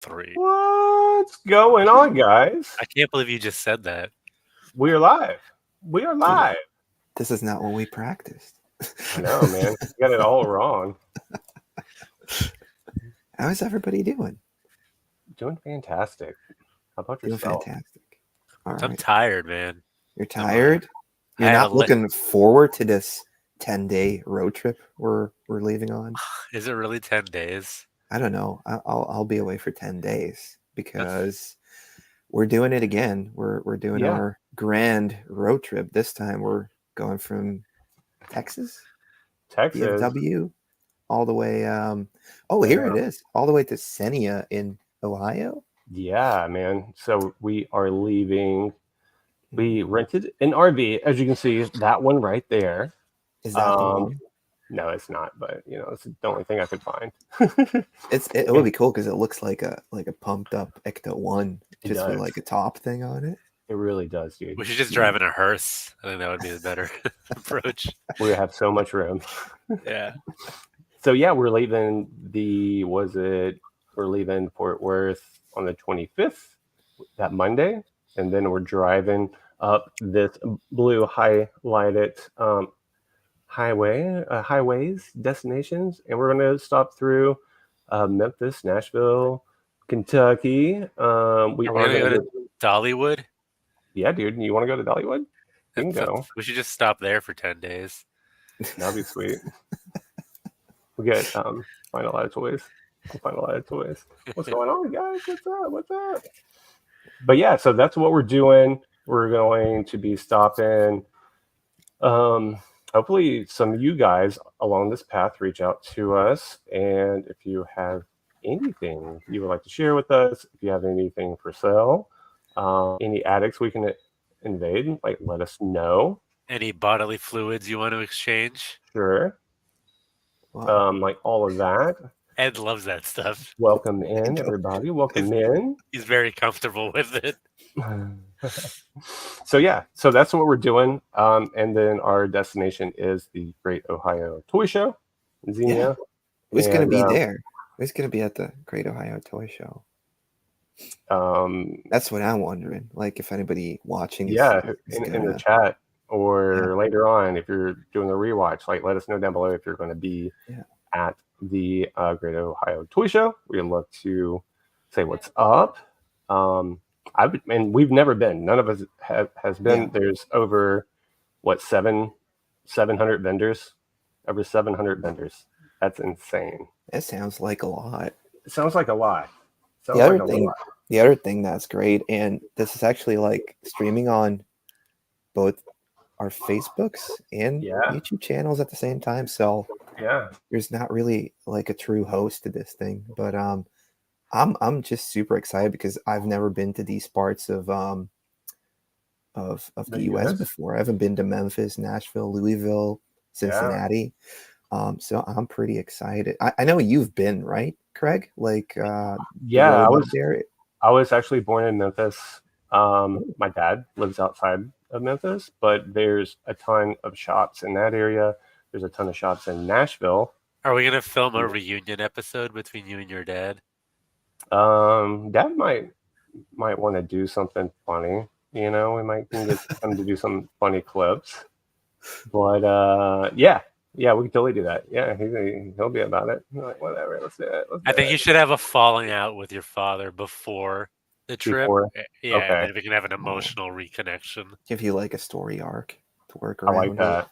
3. What's going on, guys? I can't believe you just said that. We are live. We are live. This is not what we practiced. I know, man. You got it all wrong. How is everybody doing? Doing fantastic. How about Doing yourself? fantastic. All I'm right. tired, man. You're tired? I You're have not a looking forward to this 10-day road trip we're leaving on? Is it really 10 days? I don't know. I'll be away for 10 days because we're doing it again. We're doing Yeah. our grand road trip. This time we're going from Texas, Texas. DFW, all the way. Here it is, all the way to Xenia in Ohio. Yeah, man. So we are leaving. We rented an RV, as you can see, that one right there. Is that the one? No, it's not, but it's the only thing I could find. It would be cool because it looks like a pumped up Ecto 1 It just with does. like a top thing on it. It really does, dude. We should just drive in a hearse. I think that would be the better approach. We have so much room. Yeah. So yeah, we're leaving we're leaving Fort Worth on the 25th, that Monday, and then we're driving up this blue highlighted highways destinations, and we're going to stop through Memphis, Nashville, Kentucky. We Are are we going gonna go to to Dollywood? Yeah, dude, you want to go to Dollywood? You can go. We should just stop there for 10 days. That'd be sweet. We get find a lot of toys. We'll find a lot of toys. What's going on, guys? What's up? But yeah, so that's what we're doing. We're going to be stopping. Hopefully some of you guys along this path reach out to us, and if you have anything you would like to share with us, if you have anything for sale, any addicts we can invade, like let us know. Any bodily fluids you want to exchange? Sure. Wow. Like all of that. Ed loves that stuff. Welcome in, everybody. Welcome in. He's very comfortable with it. So yeah, so that's what we're doing. And then our destination is the Great Ohio Toy Show in Xenia. Yeah. Who's going to be there? Who's going to be at the Great Ohio Toy Show? That's what I'm wondering. Like if anybody watching is in the chat or later on, if you're doing the rewatch, like let us know down below if you're going to be at the Great Ohio Toy Show. We'd love to say what's up. We've never been. None of us has been. Yeah. There's over 700 vendors. Over 700 vendors. That's insane. That sounds like a lot. It sounds like a lot. The other thing that's great, and this is actually like streaming on both our Facebooks and YouTube channels at the same time. So there's not really like a true host to this thing, but I'm just super excited because I've never been to these parts of the US before. I haven't been to Memphis, Nashville, Louisville, Cincinnati. So I'm pretty excited. I know you've been, right, Craig? Like I was actually born in Memphis. My dad lives outside of Memphis, but there's a ton of shops in that area. There's a ton of shops in Nashville. Are we gonna film a reunion episode between you and your dad? Dad might want to do something funny. We might get him to do some funny clips. But yeah, we can totally do that. Yeah, he'll be about it. Like, whatever, let's do it. I think you should have a falling out with your father before the trip. Yeah, okay. And then we can have an emotional reconnection. Give you like a story arc to work around. I like that.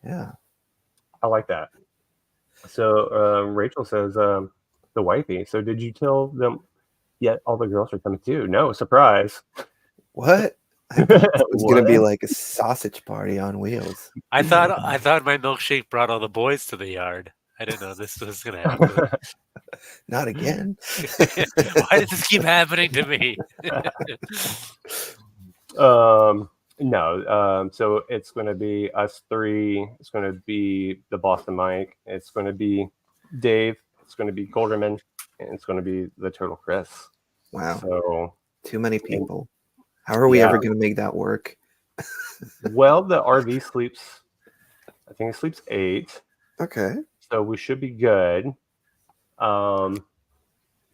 Yeah. I like that. So Rachel says, the wifey. So did you tell them yet all the girls are coming too? No, surprise. What? I thought it was going to be like a sausage party on wheels. I thought my milkshake brought all the boys to the yard. I didn't know this was going to happen. Not again. Why does this keep happening to me? No. So it's going to be us three. It's going to be the Boston Mike. It's going to be Dave. It's going to be Golderman. And it's going to be the Turtle Chris. Wow. So too many people. How are we ever going to make that work? Well, the RV sleeps. I think it sleeps 8. Okay. So we should be good.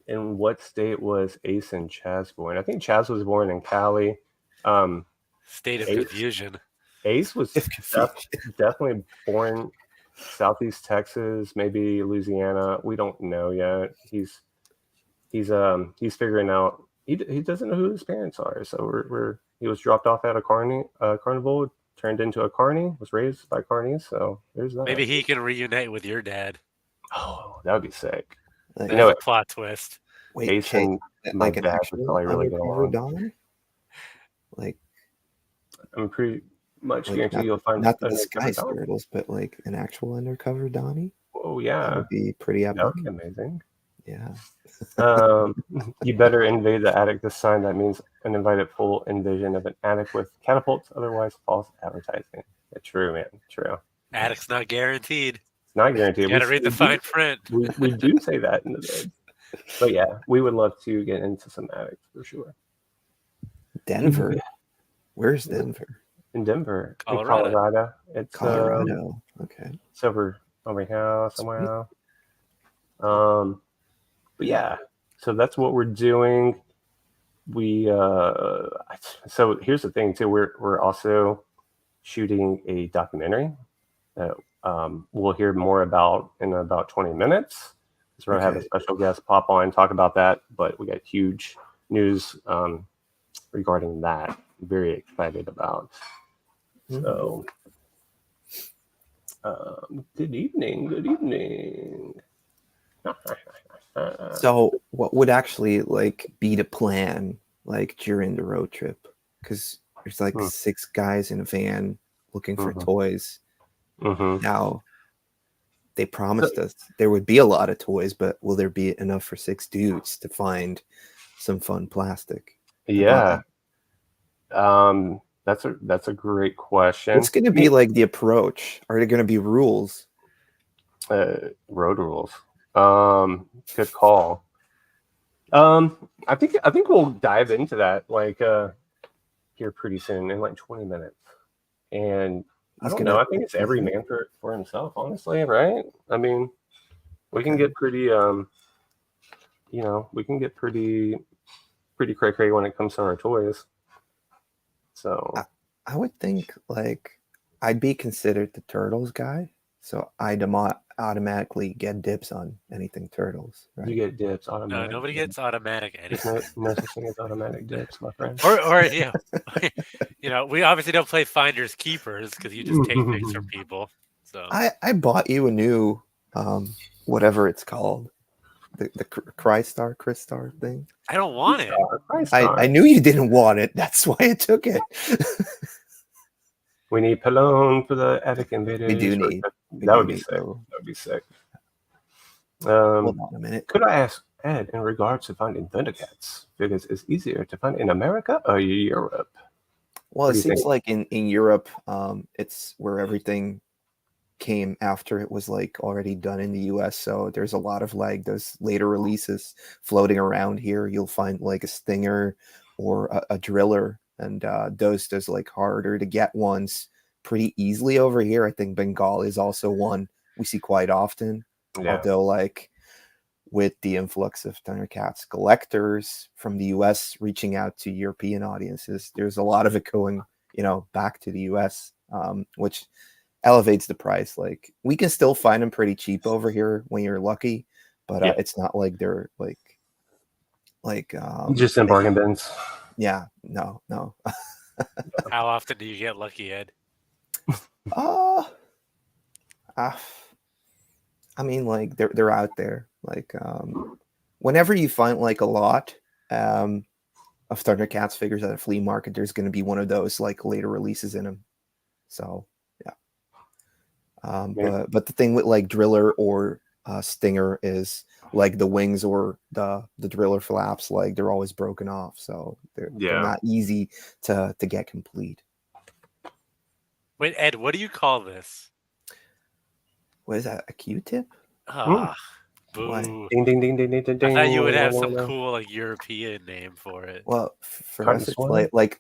in what state was Ace and Chaz born? I think Chaz was born in Cali. State of confusion. Ace was definitely born Southeast Texas, maybe Louisiana. We don't know yet. He's figuring out. He doesn't know who his parents are. So he was dropped off at a carnival, turned into a carny, was raised by carnies. So there's that. Maybe he can reunite with your dad. Oh, that would be sick. That's a plot twist. Wait, Ace and my dad would probably really get along. Like, I'm pretty much guaranteed you'll find not the disguise turtles, but like an actual undercover Donnie. Oh yeah, that would be pretty epic. That would be amazing. Yeah. You better invade the attic. This sign that means an invited full invasion of an attic with catapults. Otherwise, false advertising. Yeah, true, man. True. Attic's not guaranteed. It's not guaranteed. You gotta read the fine print. We do say that in the bid. But yeah, we would love to get into some attics for sure. Denver. Where's Denver? In Denver. Colorado. In Colorado. It's Colorado. Okay. It's over here somewhere. But yeah, so that's what we're doing. So here's the thing too. We're also shooting a documentary that we'll hear more about in about 20 minutes. So we're going to have a special guest pop on and talk about that. But we got huge news regarding that. I'm very excited about. So, good evening. Good evening. So, what would actually like be the plan like during the road trip? Because there's like 6 guys in a van looking for toys. Now, they promised us there would be a lot of toys, but will there be enough for 6 dudes to find some fun plastic? Yeah. That's a great question. What's going to be like the approach? Are there going to be rules? Road rules. Good call. I think we'll dive into that like here pretty soon in like 20 minutes. And I don't know. I think it's every man for himself, honestly, right? I mean, we can get pretty we can get pretty cray-cray when it comes to our toys. So I would think like I'd be considered the turtles guy, so I'd automatically get dibs on anything turtles. Right? You get dibs automatic. No, nobody gets automatic anything. No such thing as automatic dibs, my friend. Or yeah, we obviously don't play finders keepers because you just take things from people. So I bought you a new whatever it's called. The Crystar thing. I don't want it. I knew you didn't want it. That's why I took it. We need Pallone for the attic invaders. We do need. That would be sick. That would be sick. Hold on a minute. Could I ask Ed in regards to finding Thundercats? Because it's easier to find in America or Europe? Well, it seems like in Europe, it's where everything came after it was like already done in the US, so there's a lot of like those later releases floating around here. You'll find like a Stinger or a Driller, and those like harder to get ones pretty easily over here. I think Bengal is also one we see quite often, although like with the influx of Thundercats collectors from the US reaching out to European audiences, there's a lot of it going back to the US, which elevates the price. Like we can still find them pretty cheap over here when you're lucky, but it's not like they're like just in bargain bins. Yeah, no. How often do you get lucky, Ed? I mean, like they're out there. Like whenever you find like a lot of Thundercats figures at a flea market, there's going to be one of those like later releases in them. So but the thing with like Driller or Stinger is like the wings or the Driller flaps, like they're always broken off, so they're not easy to get complete. Wait, Ed, what do you call this? What is that? A Q-tip? Boo. Ding ding ding ding ding ding. I thought you would have some cool like European name for it. Well, for us it's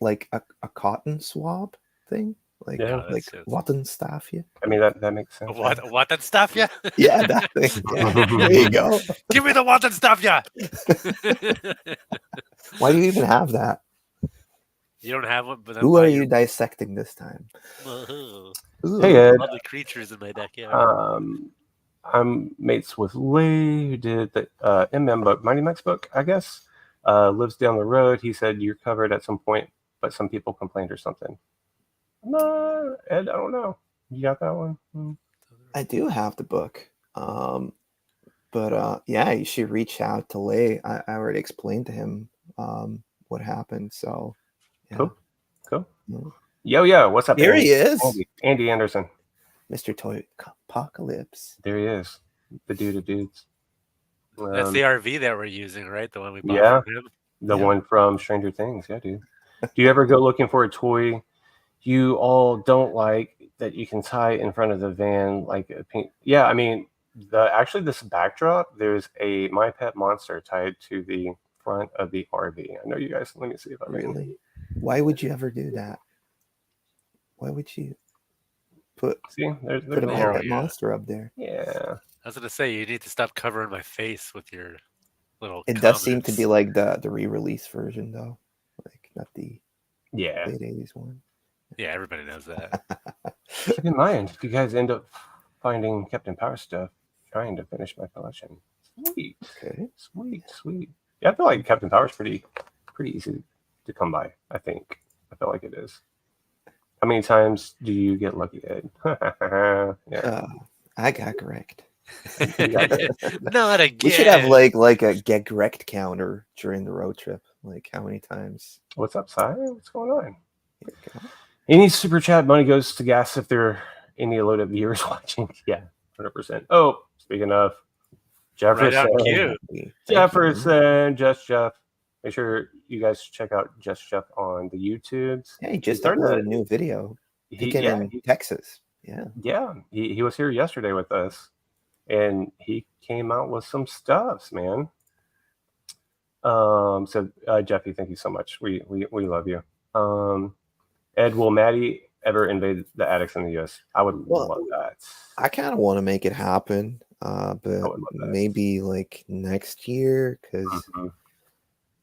like a cotton swab thing. Like, Yeah. Wattenstafia. I mean, that makes sense. What that stuff, yeah? Yeah, that thing. Yeah. There you go. Give me the what that stuff, yeah. Why do you even have that? You don't have one, but then Who are you dissecting this time? Hey, Ed. Lovely creatures in my backyard. I'm mates with Lee, who did the MM book, Mighty Max book, I guess. Lives down the road. He said you're covered at some point, but some people complained or something. No, Ed, I don't know. You got that one? I do have the book. But yeah, you should reach out to Lay. I already explained to him what happened. So yeah. Cool. Yeah. What's up? Here Andy? he is. Andy Anderson. Mr. Toy Apocalypse. There he is. The dude of dudes. That's the RV that we're using, right? The one we bought from him? The one from Stranger Things. Yeah, dude. Do you ever go looking for a toy you all don't like that you can tie in front of the van like a pink? Yeah, I mean, actually this backdrop, there's a My Pet Monster tied to the front of the RV. I know you guys. Let me see if I really. Why would you ever do that? Why would you put a My Pet Monster up there? Yeah. I was gonna say you need to stop covering my face with your little. It does seem to be like the re-release version though, like not the late 80s one. Yeah, everybody knows that. Keep in mind, if you guys end up finding Captain Power stuff, trying to finish my collection. Sweet. Okay. Sweet. Yeah, I feel like Captain Power's pretty easy to come by. I think. I feel like it is. How many times do you get lucky, Ed? Yeah. I got correct. Not again. We should have like a get correct counter during the road trip. Like how many times? What's up, Si? What's going on? Any super chat money goes to gas if there are any loaded viewers watching. Yeah, 100%. Oh, speaking of Jefferson, Just Jeff. Make sure you guys check out Just Jeff on the YouTubes. Yeah, he just uploaded a new video. In Texas. Yeah. He was here yesterday with us, and he came out with some stuffs, man. So Jeffy, thank you so much. We love you. Ed, will Maddie ever invade the attics in the US? I would love that. I kind of want to make it happen, but maybe like next year, because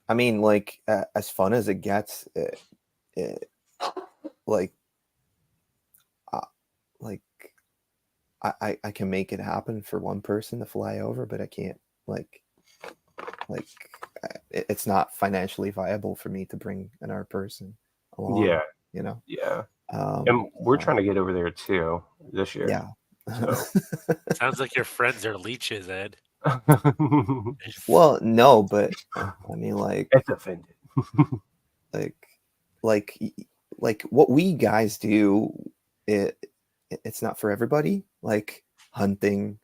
I mean, like as fun as it gets, I can make it happen for one person to fly over, but I can't it's not financially viable for me to bring another person along. Yeah. You know? Yeah. And we're trying to get over there too this year. Yeah. So. Sounds like your friends are leeches, Ed. Well, no, but I mean, like, it's offended. like what we guys do, it's not for everybody. Like hunting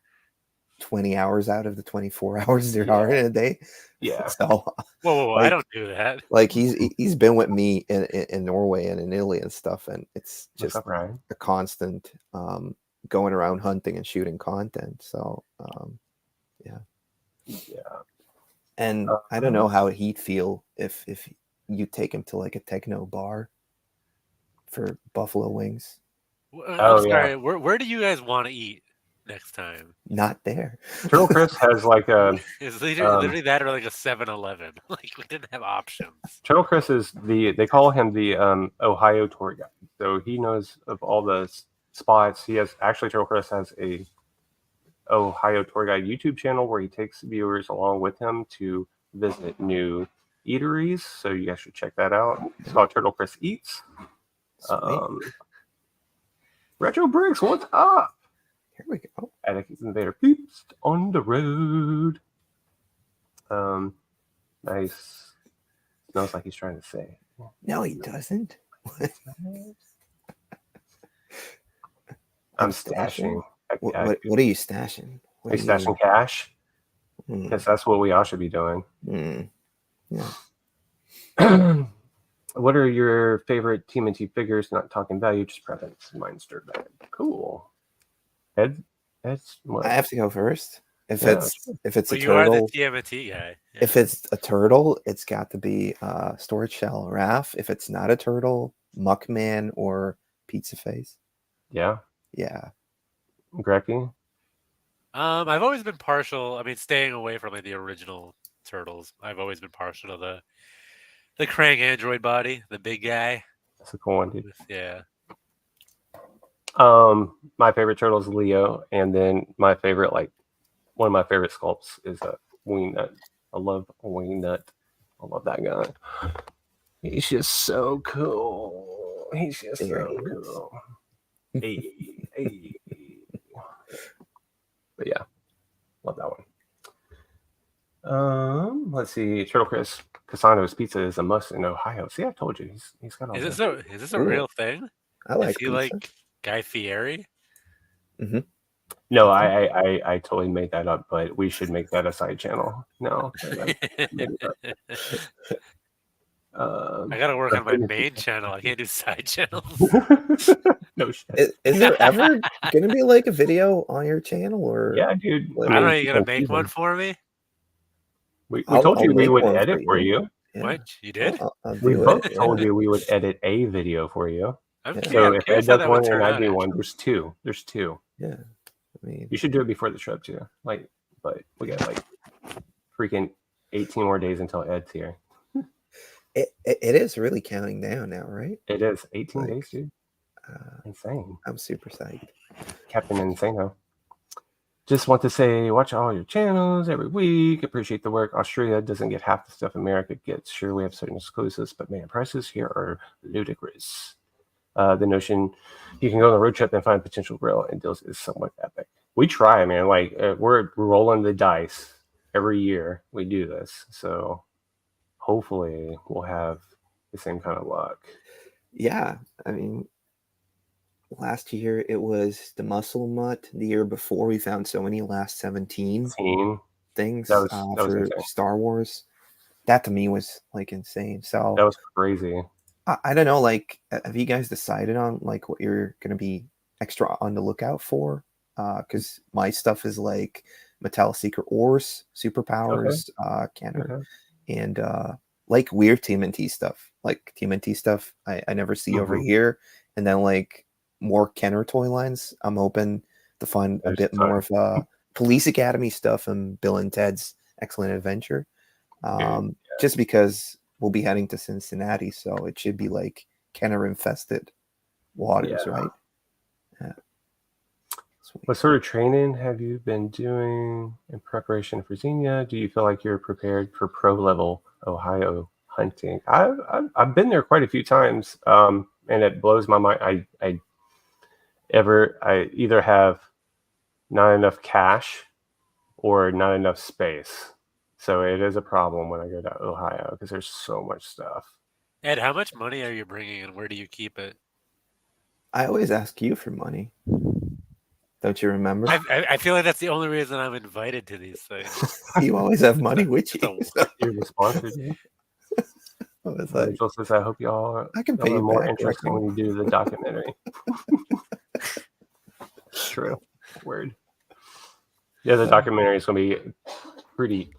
20 hours out of the 24 hours there are in a day. Yeah. So whoa, I don't do that. Like he's been with me in Norway and in Italy and stuff, and it's just a constant going around hunting and shooting content. So yeah. And I don't know how he'd feel if you take him to like a techno bar for buffalo wings. I'm sorry. Where do you guys want to eat next time? Not there. Turtle Chris has like a it's literally that or like a 7-Eleven. Like we didn't have options. Turtle Chris is they call him the Ohio tour guide. So he knows of all the spots. Turtle Chris has a Ohio tour guide YouTube channel where he takes viewers along with him to visit new eateries. So you guys should check that out. It's called Turtle Chris Eats. Retro Bricks, what's up? Here we go. Attic Invader peeps on the road. Nice. Smells like he's trying to say. No, he doesn't. I'm stashing. What are you stashing? Are you stashing cash? Because that's what we all should be doing. Yeah. What are your favorite TMNT figures? Not talking value, just preference. Mine's dirtbag. Cool. Ed, I have to go first. If it's a you turtle, are the TMNT guy. Yeah. If it's a turtle, it's got to be Storage Shell Raph. If it's not a turtle, Muckman or pizza face. Yeah. Yeah. Grecky? I've always been partial. I mean, staying away from like the original Turtles. I've always been partial to the Krang android body, the big guy. That's a cool one, dude. Yeah. My favorite turtle is Leo, and then my favorite, like one of my favorite sculpts is a Wingnut. I love Wingnut. I love that guy. He's just so cool. He's just so cool. Hey. But yeah, love that one. Let's see. Turtle Chris Cassano's pizza is a must in Ohio. See, I told you he's got all. Is this a real thing? I like Is he pizza. like Guy Fieri? Mm-hmm. No, I totally made that up, but we should make that a side channel. No, I gotta work on my main channel. I can't do side channels. No shit. Is there ever gonna be like a video on your channel, or yeah, dude? I don't know. You gonna make one for me? We told you we would edit for you. Yeah. What? You did? We both told you we would edit a video for you. So if Ed does one and I do one, there's two. Yeah. I mean, you should do it before the trip too. Like, but we got like freaking 18 more days until Ed's here. It is really counting down now, right? It is 18 days, dude. Insane. I'm super psyched. Captain Insano. Just want to say, watch all your channels every week. Appreciate the work. Australia doesn't get half the stuff America gets. Sure, we have certain exclusives, but man, prices here are ludicrous. The notion you can go on a road trip and find potential grill and deals is somewhat epic. We try, man. Like we're rolling the dice every year. We do this, so hopefully we'll have the same kind of luck. Yeah, I mean, last year it was the Muscle Mutt. The year before we found so many last 17 things that was for insane. Star Wars. That to me was like insane. So that was crazy. I don't know, like, have you guys decided on like what you're gonna be extra on the lookout for? Because my stuff is like Metal Secret Ores, Superpowers, Kenner, and like weird TMNT stuff. Like TMNT stuff I never see over here, and then like more Kenner toy lines. I'm hoping to find a bit more of Police Academy stuff and Bill and Ted's Excellent Adventure. Just because we'll be heading to Cincinnati, so it should be like Kenner infested waters, right? Yeah. Sweet. What sort of training have you been doing in preparation for Xenia? Do you feel like you're prepared for pro level Ohio hunting? I've been there quite a few times, and it blows my mind. I either have not enough cash or not enough space. So it is a problem when I go to Ohio because there's so much stuff. Ed, how much money are you bringing and where do you keep it? I always ask you for money. Don't you remember? I feel like that's the only reason I'm invited to these things. You always have money with you. You're the sponsor, dude. Like, says, I hope y'all I can pay you more back, interesting when you do the documentary. True. Word. Yeah, the documentary is going to be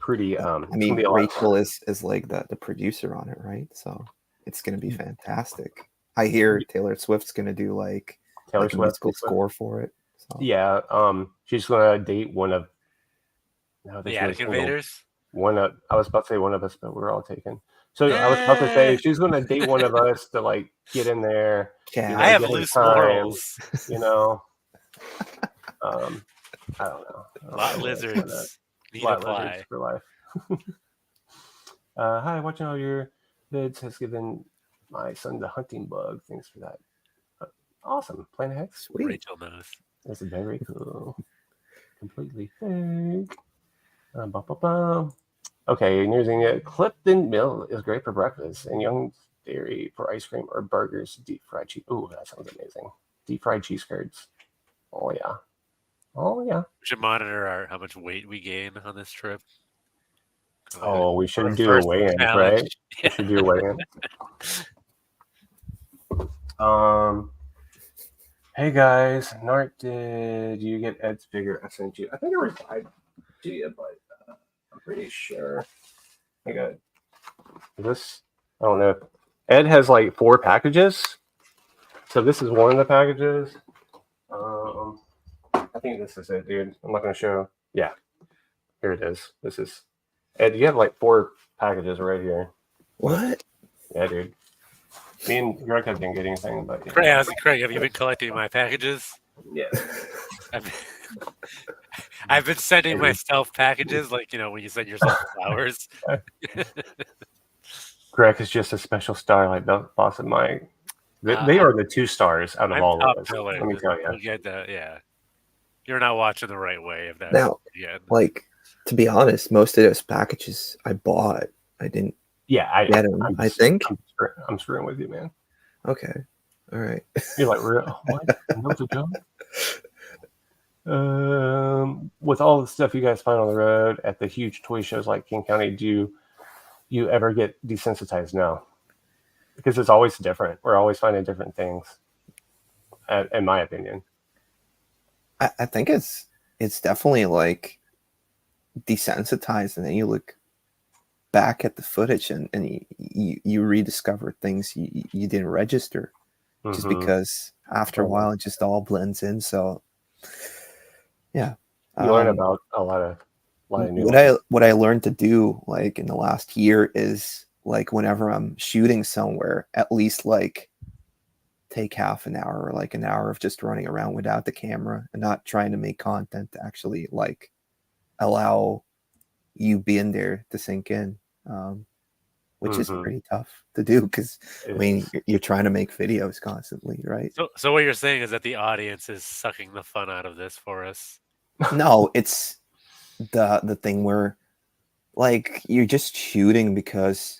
pretty. I mean, Rachel is like the producer on it, right? So it's going to be fantastic. I hear Taylor Swift's going to do like a musical score for it. So. Yeah, she's going to date one of the Attic Invaders. I was about to say one of us, but we're all taken. So I was about to say she's going to date one of us to like get in there. Yeah, I have loose morals. You know. I don't know. Lot lizards need apply for life. Hi, watching all your vids has given my son the hunting bug. Thanks for that. Awesome. Planet Hex. Sweet. Rachel knows. That's very cool. Completely fake. Okay, near Xenia. Clifton Mill is great for breakfast, and Young's Dairy for ice cream or burgers. Deep fried cheese. Ooh, that sounds amazing. Deep fried cheese curds. Oh yeah. We should monitor how much weight we gain on this trip. Oh, we should do a weigh-in, right? We should do a weigh-in. Hey guys, Nart, did you get Ed's figure I sent you? I think I replied to you, but I'm pretty sure I got this. I don't know. Ed has like 4 packages. So this is one of the packages. I think this is it, dude. I'm not going to show. Yeah, here it is. This is. Ed, you have like 4 packages right here. What? Yeah, dude. Me and Greg didn't get anything, but yeah. Craig, have you been collecting my packages? Yeah. I've been sending myself packages, like, you know, when you send yourself flowers. Greg is just a special star, like the boss of Mike. They are the 2 stars out of I'm all top of us. billing. Let me tell you. You get that, yeah. You're not watching the right way if that's Now, like, to be honest, most of those packages I bought. I didn't. Yeah, I get them. I think I'm screwing with you, man. Okay, all right. You're like, what? With all the stuff you guys find on the road at the huge toy shows like King County, do you ever get desensitized now? Because it's always different. We're always finding different things, in my opinion. I think it's definitely like desensitized, and then you look back at the footage and you rediscover things you didn't register, just because after a while it just all blends in. So yeah, you learn about a lot of new what I learned to do like in the last year is like whenever I'm shooting somewhere, at least like take half an hour or like an hour of just running around without the camera and not trying to make content to actually like allow you being there to sink in, which is pretty tough to do because I mean you're trying to make videos constantly, right? So what you're saying is that the audience is sucking the fun out of this for us. No, it's the thing where like you're just shooting because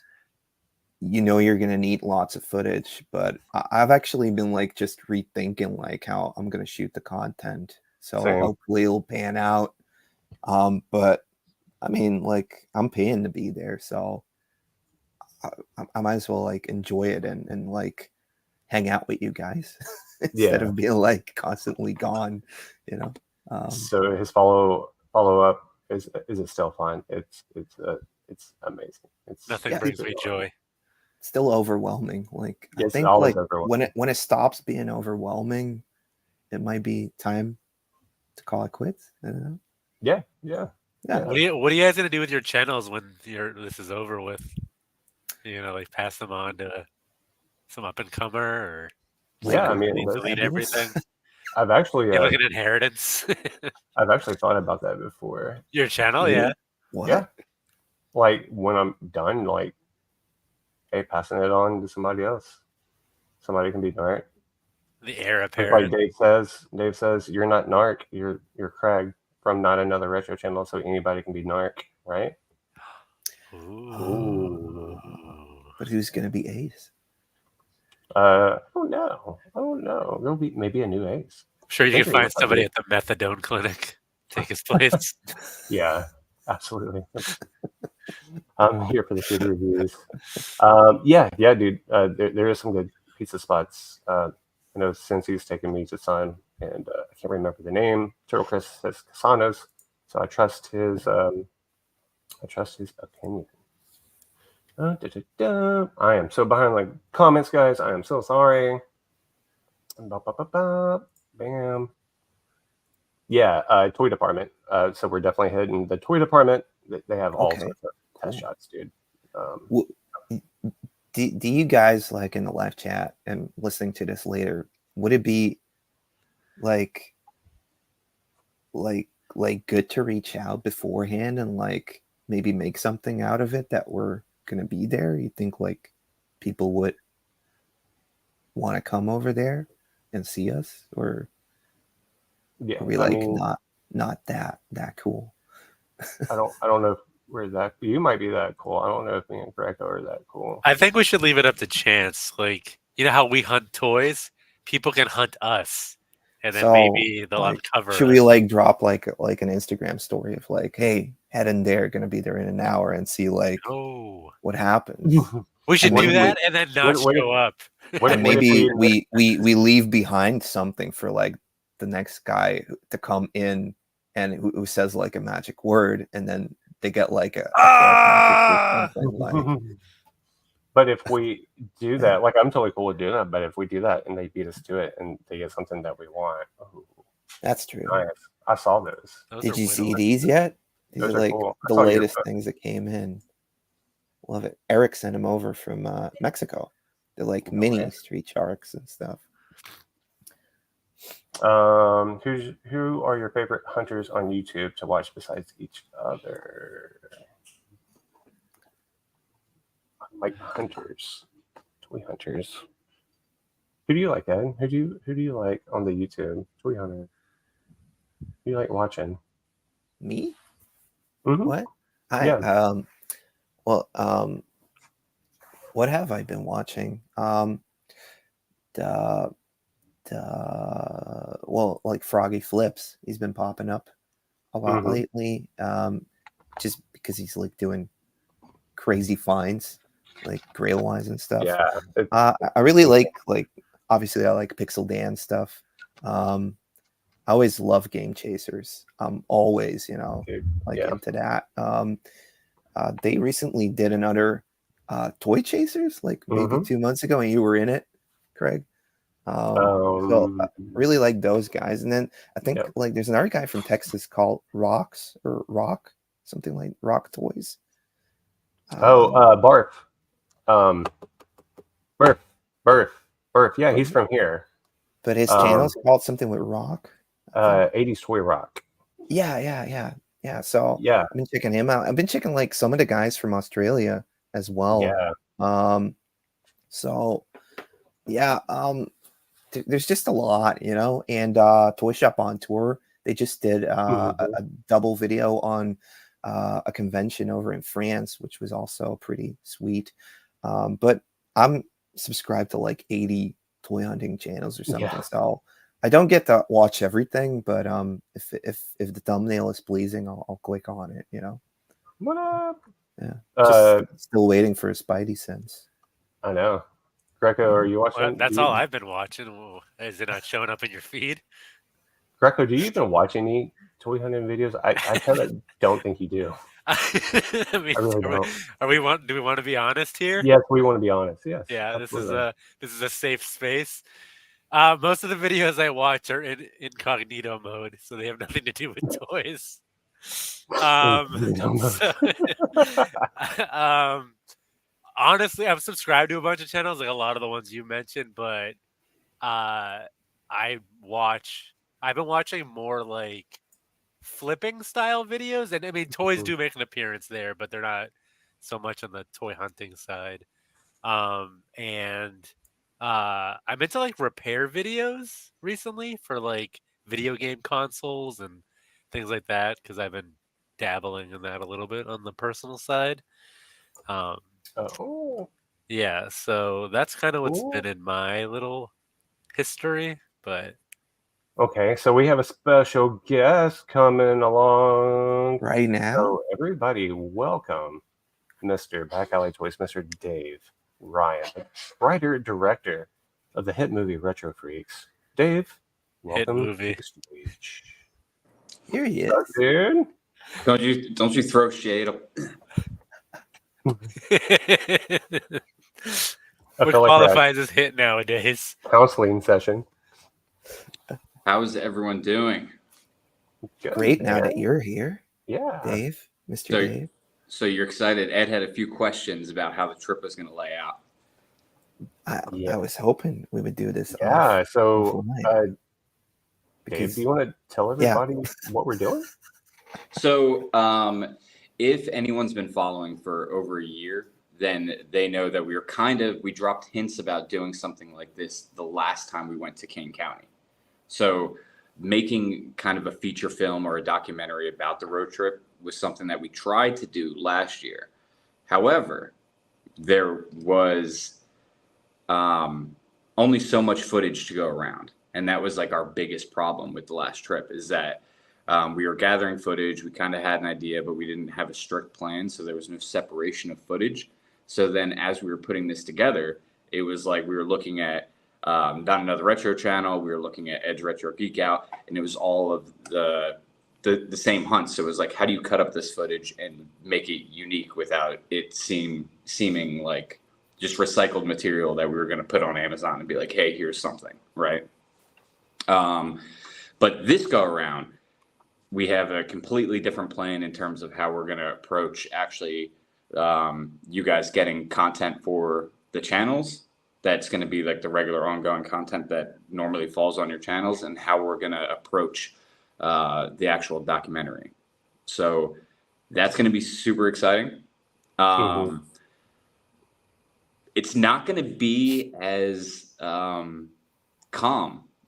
you know you're gonna need lots of footage, but I've actually been like just rethinking like how I'm gonna shoot the content, so hopefully it'll pan out. But I mean, like I'm paying to be there, so I might as well like enjoy it and like hang out with you guys instead of being like constantly gone, you know. So his follow up is it still fun? It's amazing. Nothing brings me joy. Still overwhelming. Like I think like when it stops being overwhelming, it might be time to call it quits. I don't know. Yeah. What are you guys gonna do with your channels when this is over with? You know, like pass them on to some up and comer, or I mean, delete everything. I've actually like an inheritance. I've actually thought about that before. Your channel, yeah. What? Yeah. Like when I'm done, like, hey, passing it on to somebody else. Somebody can be Narc. The heir apparent. Like Dave says, you're not Narc, you're Craig from Not Another Retro Channel, so anybody can be Narc, right? Ooh. But who's gonna be Ace? I don't know. There'll be maybe a new Ace. Sure, you can find somebody at the methadone clinic take his place. Yeah, absolutely. I'm here for the good reviews. Yeah, dude. There is some good pizza spots. I know Cincy's taking me to some, and I can't remember the name. Turtle Chris says Casanos, so I trust his opinion. I am so behind like comments, guys. I am so sorry. Bam. Yeah, toy department. So we're definitely hitting the toy department. They have all sorts of test shots, dude. Do you guys like in the live chat and listening to this later? Would it be like good to reach out beforehand and like maybe make something out of it that we're gonna be there? You think like people would want to come over there and see us, or are we like not that cool? I don't know if we're that. You might be that cool. I don't know if me and Greco are that cool. I think we should leave it up to chance. Like, you know how we hunt toys? People can hunt us, and then maybe they'll uncover. Should we like drop like an Instagram story of like, hey, head in there, gonna be there in an hour, and see like what happens? We should do that and then not show up. And maybe we leave behind something for like the next guy to come in and who says like a magic word, and then they get like a magic or something, like. But if we do that, like I'm totally cool with doing that. But if we do that and they beat us to it and they get something that we want, ooh, That's true. nice. I saw those. Did you see these yet? These Those are are like cool. the latest things that came in. Love it. Eric sent them over from Mexico. They're like mini street sharks and stuff. Who are your favorite hunters on YouTube to watch besides each other? Like hunters, toy hunters. Who do you like, Ed? Who do you like on the YouTube? Toy hunter. Who do you like watching? Me? Mm-hmm. What? What have I been watching? Like Froggy Flips. He's been popping up a lot lately. Just because he's like doing crazy finds, like grail wise and stuff. Yeah. I really like obviously I like Pixel Dan stuff. I always love Game Chasers. I'm always, into that. They recently did another Toy Chasers, like maybe 2 months ago, and you were in it, Craig. So I really like those guys. And then I think like there's another guy from Texas called Rock Toys. Barf. Barf. Yeah, he's from here. But his channel's called something with Rock. 80s Toy Rock. Yeah. So I've been checking him out. I've been checking like some of the guys from Australia as well. Yeah. There's just a lot, and Toy Shop on Tour, they just did a double video on a convention over in France, which was also pretty sweet. But I'm subscribed to like 80 toy hunting channels or something, so I don't get to watch everything, but if the thumbnail is pleasing, I'll click on it, What up? Yeah. Just still waiting for a Spidey sense. I know. Greco, are you watching? Well, that's all I've been watching. Whoa. Is it not showing up in your feed? Greco, do you even watch any toy hunting videos? I kind of don't think you do. I mean, I really don't. Do we want to be honest here? Yes, we want to be honest. Yes. Yeah, absolutely. This is a safe space. Most of the videos I watch are in incognito mode, so they have nothing to do with toys. Honestly, I'm subscribed to a bunch of channels, like a lot of the ones you mentioned, but I've been watching more like flipping style videos, and I mean toys do make an appearance there, but they're not so much on the toy hunting side. I'm into like repair videos recently for like video game consoles and things like that, because I've been dabbling in that a little bit on the personal side. Yeah, so that's kind of what's been in my little history, but okay, so we have a special guest coming along right now. So everybody, welcome Mr. Back Alley Toys, Mr. Dave Ryan, the writer director of the hit movie Retro Freaks. Dave, welcome to the stage. Here he is, dude. Don't you throw shade? What qualifies as hit nowadays? Counseling session. How's everyone doing? Good, great now that you're here. Yeah. Dave, Mr. Dave. So you're excited. Ed had a few questions about how the trip was going to lay out. I was hoping we would do this. Yeah. So, Dave, do you want to tell everybody what we're doing? So, if anyone's been following for over a year, then they know that we dropped hints about doing something like this the last time we went to Kane County. So making kind of a feature film or a documentary about the road trip was something that we tried to do last year. However, there was only so much footage to go around. And that was like our biggest problem with the last trip, is that we were gathering footage. We kind of had an idea, but we didn't have a strict plan. So there was no separation of footage. So then as we were putting this together, it was like we were looking at Notanotherretrochannel, we were looking at Edge Retro Geek Out, and it was all of the same hunt. So it was like, how do you cut up this footage and make it unique without it seeming like just recycled material that we were going to put on Amazon and be like, hey, here's something, right? But this go around, we have a completely different plan in terms of how we're going to approach actually you guys getting content for the channels. That's going to be like the regular ongoing content that normally falls on your channels, and how we're going to approach the actual documentary. So that's going to be super exciting. It's not going to be as calm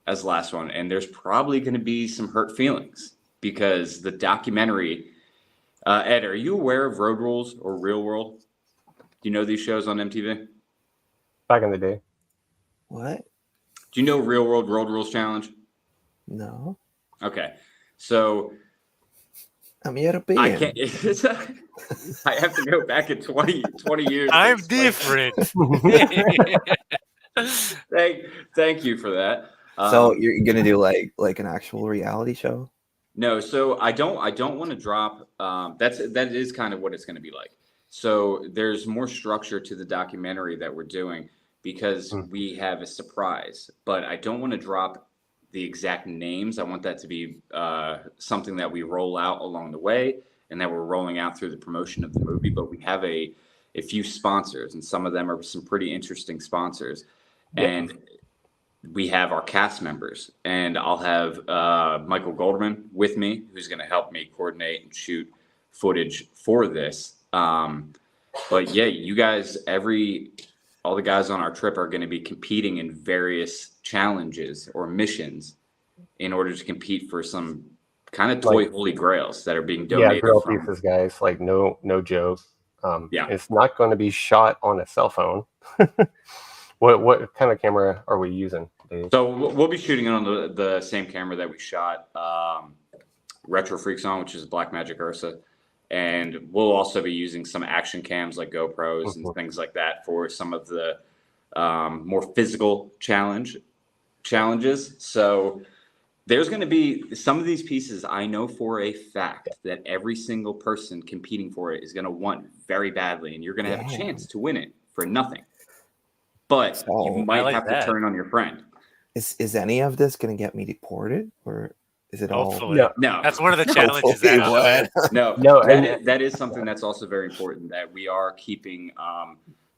as the last one, and there's probably going to be some hurt feelings because the documentary. Ed, are you aware of Road Rules or Real World? Do you know these shows on MTV? Back in the day. What? Do you know Real World Road Rules Challenge? No. Okay, so I'm European. I can't. I have to go back in 20 years. I'm different. Thank you for that. So you're gonna do like an actual reality show? No, so I don't want to drop. That is kind of what it's going to be like. So there's more structure to the documentary that we're doing because we have a surprise. But I don't want to drop the exact names. I want that to be something that we roll out along the way, and that we're rolling out through the promotion of the movie. But we have a few sponsors, and some of them are some pretty interesting sponsors. Yeah. And we have our cast members, and I'll have Michael Golderman with me, who's going to help me coordinate and shoot footage for this. But yeah, you guys, all the guys on our trip are going to be competing in various challenges or missions in order to compete for some kind of toy holy grails that are being donated. Yeah, grail pieces, guys. Like no joke. Yeah, it's not going to be shot on a cell phone. What kind of camera are we using, Dave? So we'll be shooting it on the same camera that we shot Retro Freaks on, which is Blackmagic Ursa. And we'll also be using some action cams like GoPros and things like that for some of the more physical challenges. So there's going to be some of these pieces I know for a fact that every single person competing for it is going to want very badly. And you're going to have a chance to win it for nothing. But you might have to turn on your friend. Is any of this going to get me deported, or is it Hopefully. all? No. That's one of the challenges. No. That is something that's also very important, that we are keeping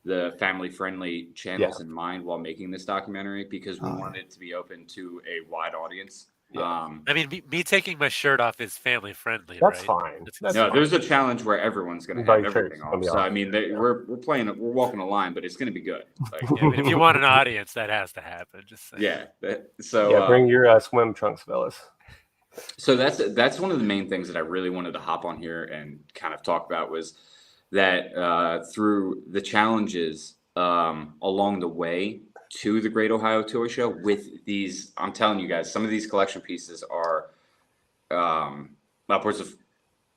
the family-friendly channels in mind while making this documentary, because we want it to be open to a wide audience. I mean, me taking my shirt off is family friendly. That's right? fine. There's a challenge where everyone's going to have everything off. So I mean, we're walking a line, but it's going to be good. Like, I mean, if you want an audience, that has to happen. Just saying. Yeah. Bring your swim trunks, fellas. So that's one of the main things that I really wanted to hop on here and kind of talk about, was that through the challenges along the way to the Great Ohio Toy Show with these, I'm telling you guys, some of these collection pieces are upwards of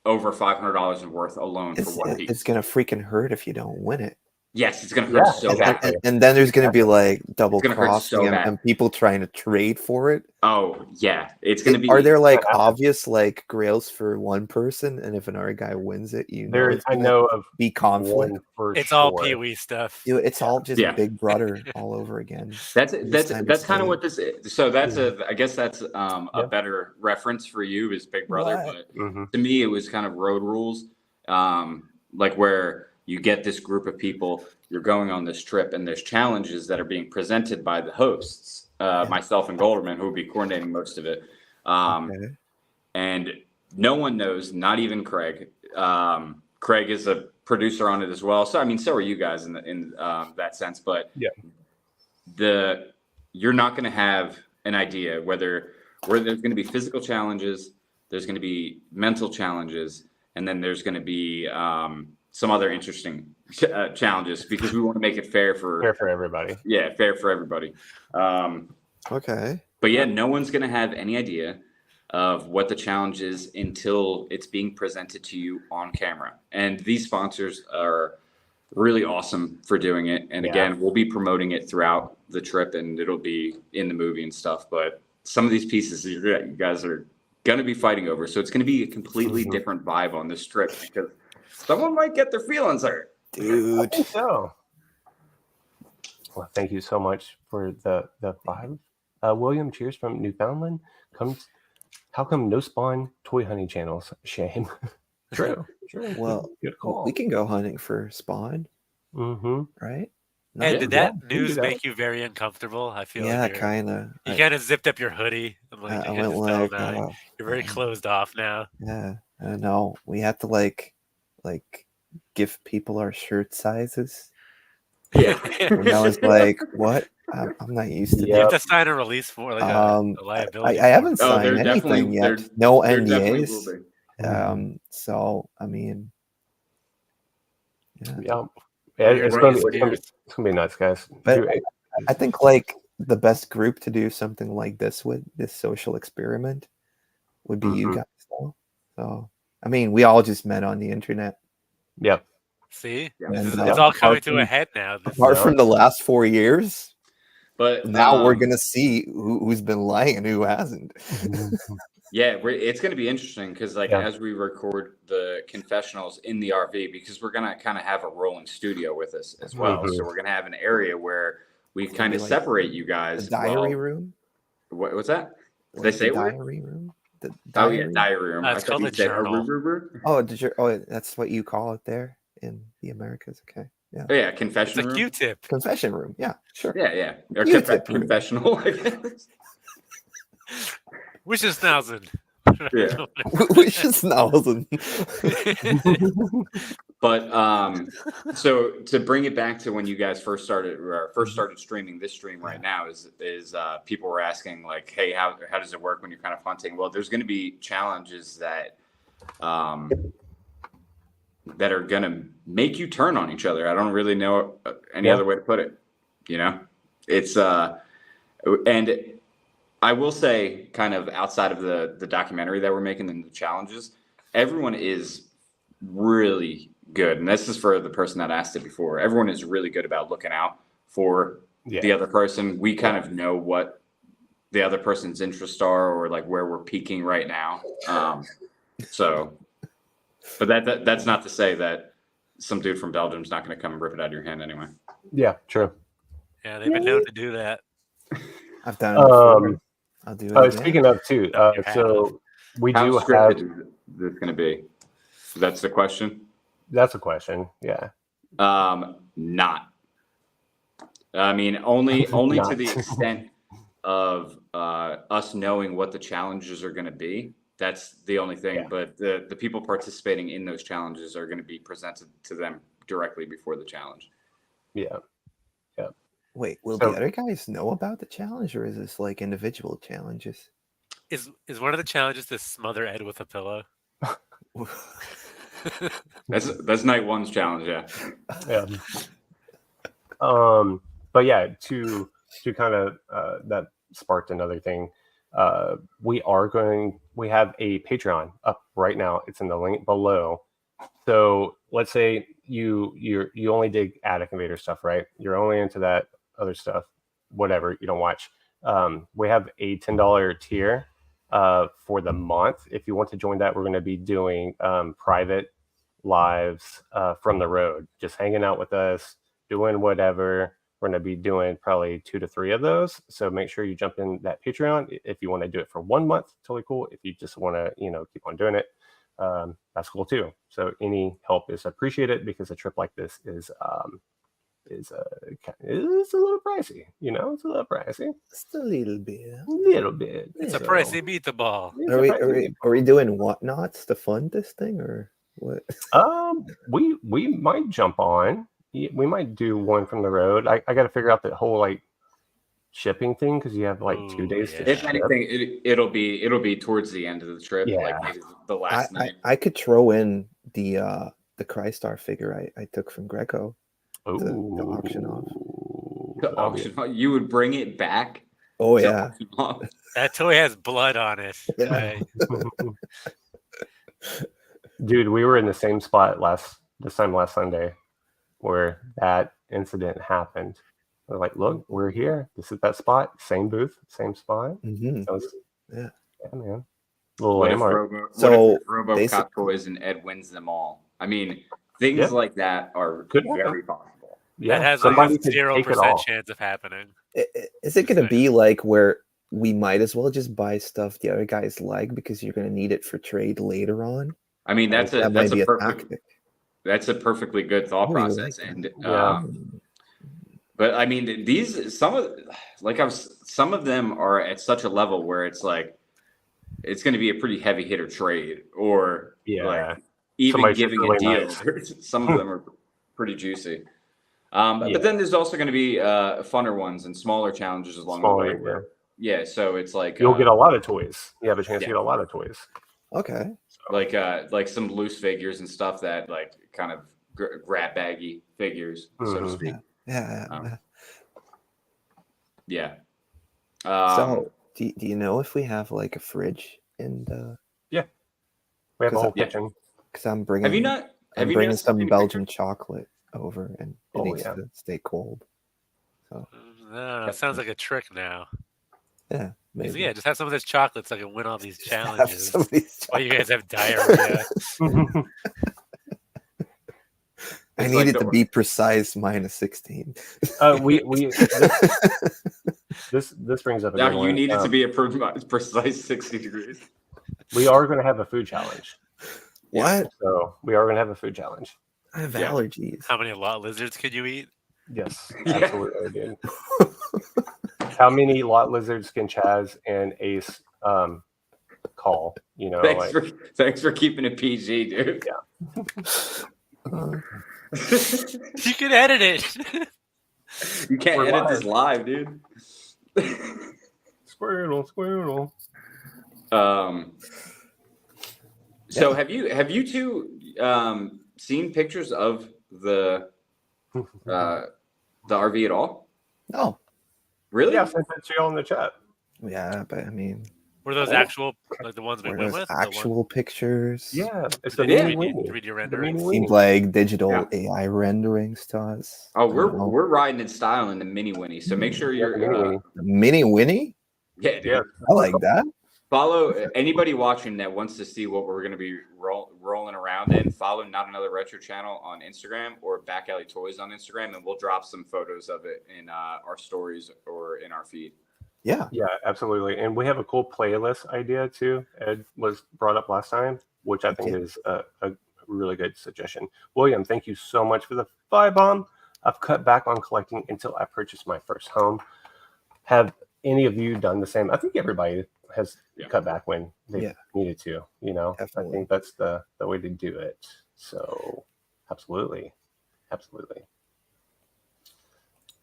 over $500 in worth alone for one piece. It's gonna freaking hurt if you don't win it. Yes, it's gonna hurt so bad. And then there's gonna be like double crossing and people trying to trade for it. Oh yeah, it's gonna be. Are there like obvious like grails for one person, and if another guy wins it, I know of be conflict. It's all Pee-wee stuff. It's all just Big Brother all over again. That's kind of what this is. So I guess that's a better reference for you is Big Brother, but to me it was kind of Road Rules, like where you get this group of people, you're going on this trip, and there's challenges that are being presented by the hosts, myself and Golderman, who will be coordinating most of it. And no one knows, not even Craig. Craig is a producer on it as well. So, I mean, so are you guys in that sense. But you're not going to have an idea where there's going to be physical challenges, there's going to be mental challenges, and then there's going to be some other interesting challenges, because we want to make it fair for everybody. Yeah, fair for everybody. But yeah, no one's going to have any idea of what the challenge is until it's being presented to you on camera. And these sponsors are really awesome for doing it. And again, we'll be promoting it throughout the trip, and it'll be in the movie and stuff. But some of these pieces you guys are going to be fighting over. So it's going to be a completely different vibe on this trip, because someone might get their feelings hurt. Dude. So Well, thank you so much for the 5. William, cheers from Newfoundland. How come no spawn toy hunting channels? Shame. True. Well, good call. we can go hunting for spawn, Mm-hmm. right? And did that we can do news that. make you very uncomfortable? I feel Yeah, like kind of. you kind of zipped up your hoodie. I'm like, I I went just tell like, now. You're very closed off now. yeah, I don't know. We have to like give people our shirt sizes. Yeah. And I was like, what? I'm not used to You have that. to sign a release for like a liability. I haven't Oh, signed there anything definitely- yet. there- No There definitely will NDAs. be. So I mean, Yeah. You're It's right, gonna be nuts, guys. But I think like the best group to do something like this with, this social experiment, would be you guys. So I mean, we all just met on the internet. Yep. See, Yeah. it's all coming to a head now. Apart from the last 4 years, But now we're gonna see who's been lying and who hasn't. Yeah, it's going to be interesting because, like, as we record the confessionals in the RV, because we're going to kind of have a rolling studio with us as well. So we're going to have an area where we kind of like separate you guys. The diary room. What's that? Did Like they say the word? diary room? The diary room. It's called a journal. Oh, that's what you call it there in the Americas. Okay. Yeah. Oh, yeah, confession room. It's a Q-tip. Confession room. Yeah, sure. Yeah. Or confessional. Wishes-thousand. Yeah. Wishes-thousand. But so to bring it back to when you guys first started streaming this stream right now is people were asking like, hey, how does it work when you're kind of hunting? Well, there's going to be challenges that that are going to make you turn on each other. I don't really know any other way to put it. You know, it's and I will say, kind of outside of the documentary that we're making and the challenges, everyone is really good. And this is for the person that asked it before. Everyone is really good about looking out for the other person. We kind of know what the other person's interests are, or like where we're peaking right now. But that's not to say that some dude from Belgium's not going to come and rip it out of your hand anyway. Yeah, true. Yeah, they've been known to do that. I've done it before. I'll do it again. Speaking of too, so we How do scripted have. is this going to be? That's the question. That's a question. Yeah. Not. I mean, only to the extent of us knowing what the challenges are going to be. That's the only thing. Yeah. But the people participating in those challenges are going to be presented to them directly before the challenge. Yeah. Yeah. Wait, will the other guys know about the challenge, or is this like individual challenges? Is one of the challenges to smother Ed with a pillow? That's night one's challenge, yeah. But yeah, to kind of that sparked another thing. We have a Patreon up right now. It's in the link below. So let's say you only dig Attic Invader stuff, right? You're only into that other stuff, whatever you don't watch. We have a $10 tier for the month. If you want to join that, we're going to be doing private lives from the road, just hanging out with us, doing whatever. We're going to be doing probably 2 to 3 of those. So make sure you jump in that Patreon. If you want to do it for 1 month, totally cool. If you just want to, keep on doing it, that's cool too. So any help is appreciated, because a trip like this is a little pricey. It's a little pricey. Just a little bit. It's a pricey meatball. Are we doing whatnots to fund this thing, or what? We might jump on. We might do one from the road. I got to figure out the whole shipping thing, because you have 2 days to if ship. anything, it'll be towards the end of the trip, like maybe the last night. I could throw in the Crystar figure I took from Greco. The auction off. The auction off. You would bring it back? Oh yeah. That toy has blood on it. Yeah. Dude, we were in the same spot this time last Sunday where that incident happened. We're like, look, we're here. This is that spot. Same booth, same spot. Mm-hmm. Yeah, man. Little what if RoboCop toys and Ed wins them all? I mean, things like that are very possible. Yeah, That has somebody like a could take it 0% all. chance of happening. Is it going to be like where we might as well just buy stuff the other guys like because you're going to need it for trade later on? I mean, that's that might be a perfect. tactic. That's a perfectly good thought Oh, you process, like and Yeah. but I mean, some of them are at such a level where it's like it's going to be a pretty heavy hitter trade, or like even Somebody's giving really a deal. nice. Some of them are pretty juicy. But then there's also going to be funner ones and smaller challenges along the way. Smaller, Yeah, so it's like you'll get a lot of toys. You have a chance to get a lot of toys. Okay. Like some loose figures and stuff that like kind of grab baggy figures, so to speak. Yeah. Yeah. So, do you know if we have like a fridge in the? Yeah, we have a whole kitchen. Because I'm bringing. Have you not? I'm bringing some Belgian chocolate over, and it needs to stay cold. So. Sounds like a trick now. Yeah. Maybe. Yeah, just have some of this chocolate so I can win all these challenges. While you guys have diarrhea. I need it to be precise -16. This brings up a now good you one. need it to be a precise 60 degrees. We are going to have a food challenge. What? So we are going to have a food challenge. I have allergies. How many lot lizards can you eat? Yes, absolutely, dude. How many lot lizards can Chaz and Ace call? You know, thanks for keeping it PG, dude. Yeah. You can edit it. You can't edit this live, dude. Squirrel. So have you two seen pictures of the RV at all? No. Really? Yeah, I sent that to you all in the chat. Yeah, but I mean, were those actual, like the ones we went with? Actual pictures? Yeah, it's the 3D render. Seems like digital AI renderings to us. Oh, we're riding in style in the Mini Winnie, so make sure you're Mini Winnie. Yeah, dude. Yeah, I like that. Follow anybody watching that wants to see what we're going to be rolling around in. Follow Not Another Retro Channel on Instagram or Back Alley Toys on Instagram, and we'll drop some photos of it in our stories or in our feed. Yeah, absolutely. And we have a cool playlist idea too. Ed was brought up last time, which I think is a really good suggestion. William, thank you so much for the firebomb. I've cut back on collecting until I purchased my first home. Have any of you done the same? I think everybody has cut back when they needed to. You know, definitely. I think that's the way to do it. So, absolutely.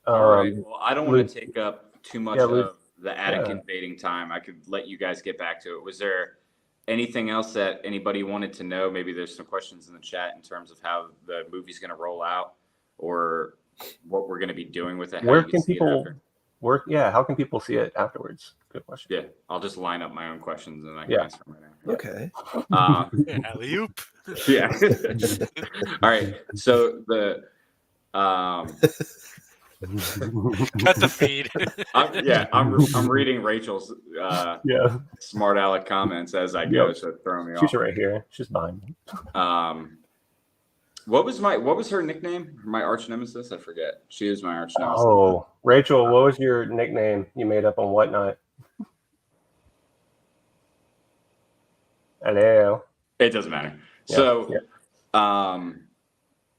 All right. Well, I don't want to take up too much of the attic invading time. I could let you guys get back to it. Was there anything else that anybody wanted to know? Maybe there's some questions in the chat in terms of how the movie's going to roll out or what we're going to be doing with it. Where can people work? Yeah, how can people see it afterwards? Good question. Yeah, I'll just line up my own questions and I can answer them right now. Okay. Alley-oop. Yeah. All right. So the cut the feed. I'm reading Rachel's smart aleck comments as I go, so throw me off. She's right here. She's behind me. What was her nickname? My arch nemesis? I forget. She is my arch nemesis. Oh, Rachel, what was your nickname you made up on Whatnot? Hello. It doesn't matter.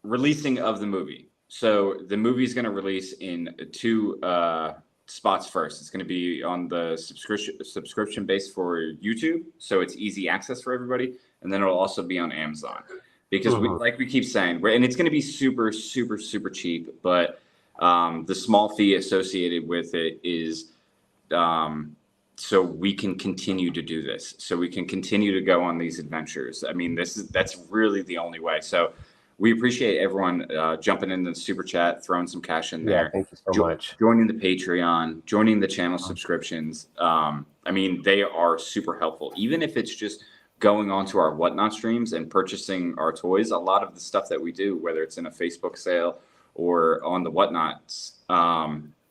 Releasing of the movie. So the movie is going to release in 2 spots first. It's going to be on the subscription base for YouTube, so it's easy access for everybody, and then it'll also be on Amazon. Because we keep saying, and it's going to be super, super, super cheap, but the small fee associated with it is so we can continue to do this, so we can continue to go on these adventures. I mean, that's really the only way. So we appreciate everyone jumping in the super chat, throwing some cash in there. Thank you so much. Joining the Patreon, joining the channel subscriptions. I mean, they are super helpful, even if it's just going onto our Whatnot streams and purchasing our toys. A lot of the stuff that we do, whether it's in a Facebook sale or on the Whatnots,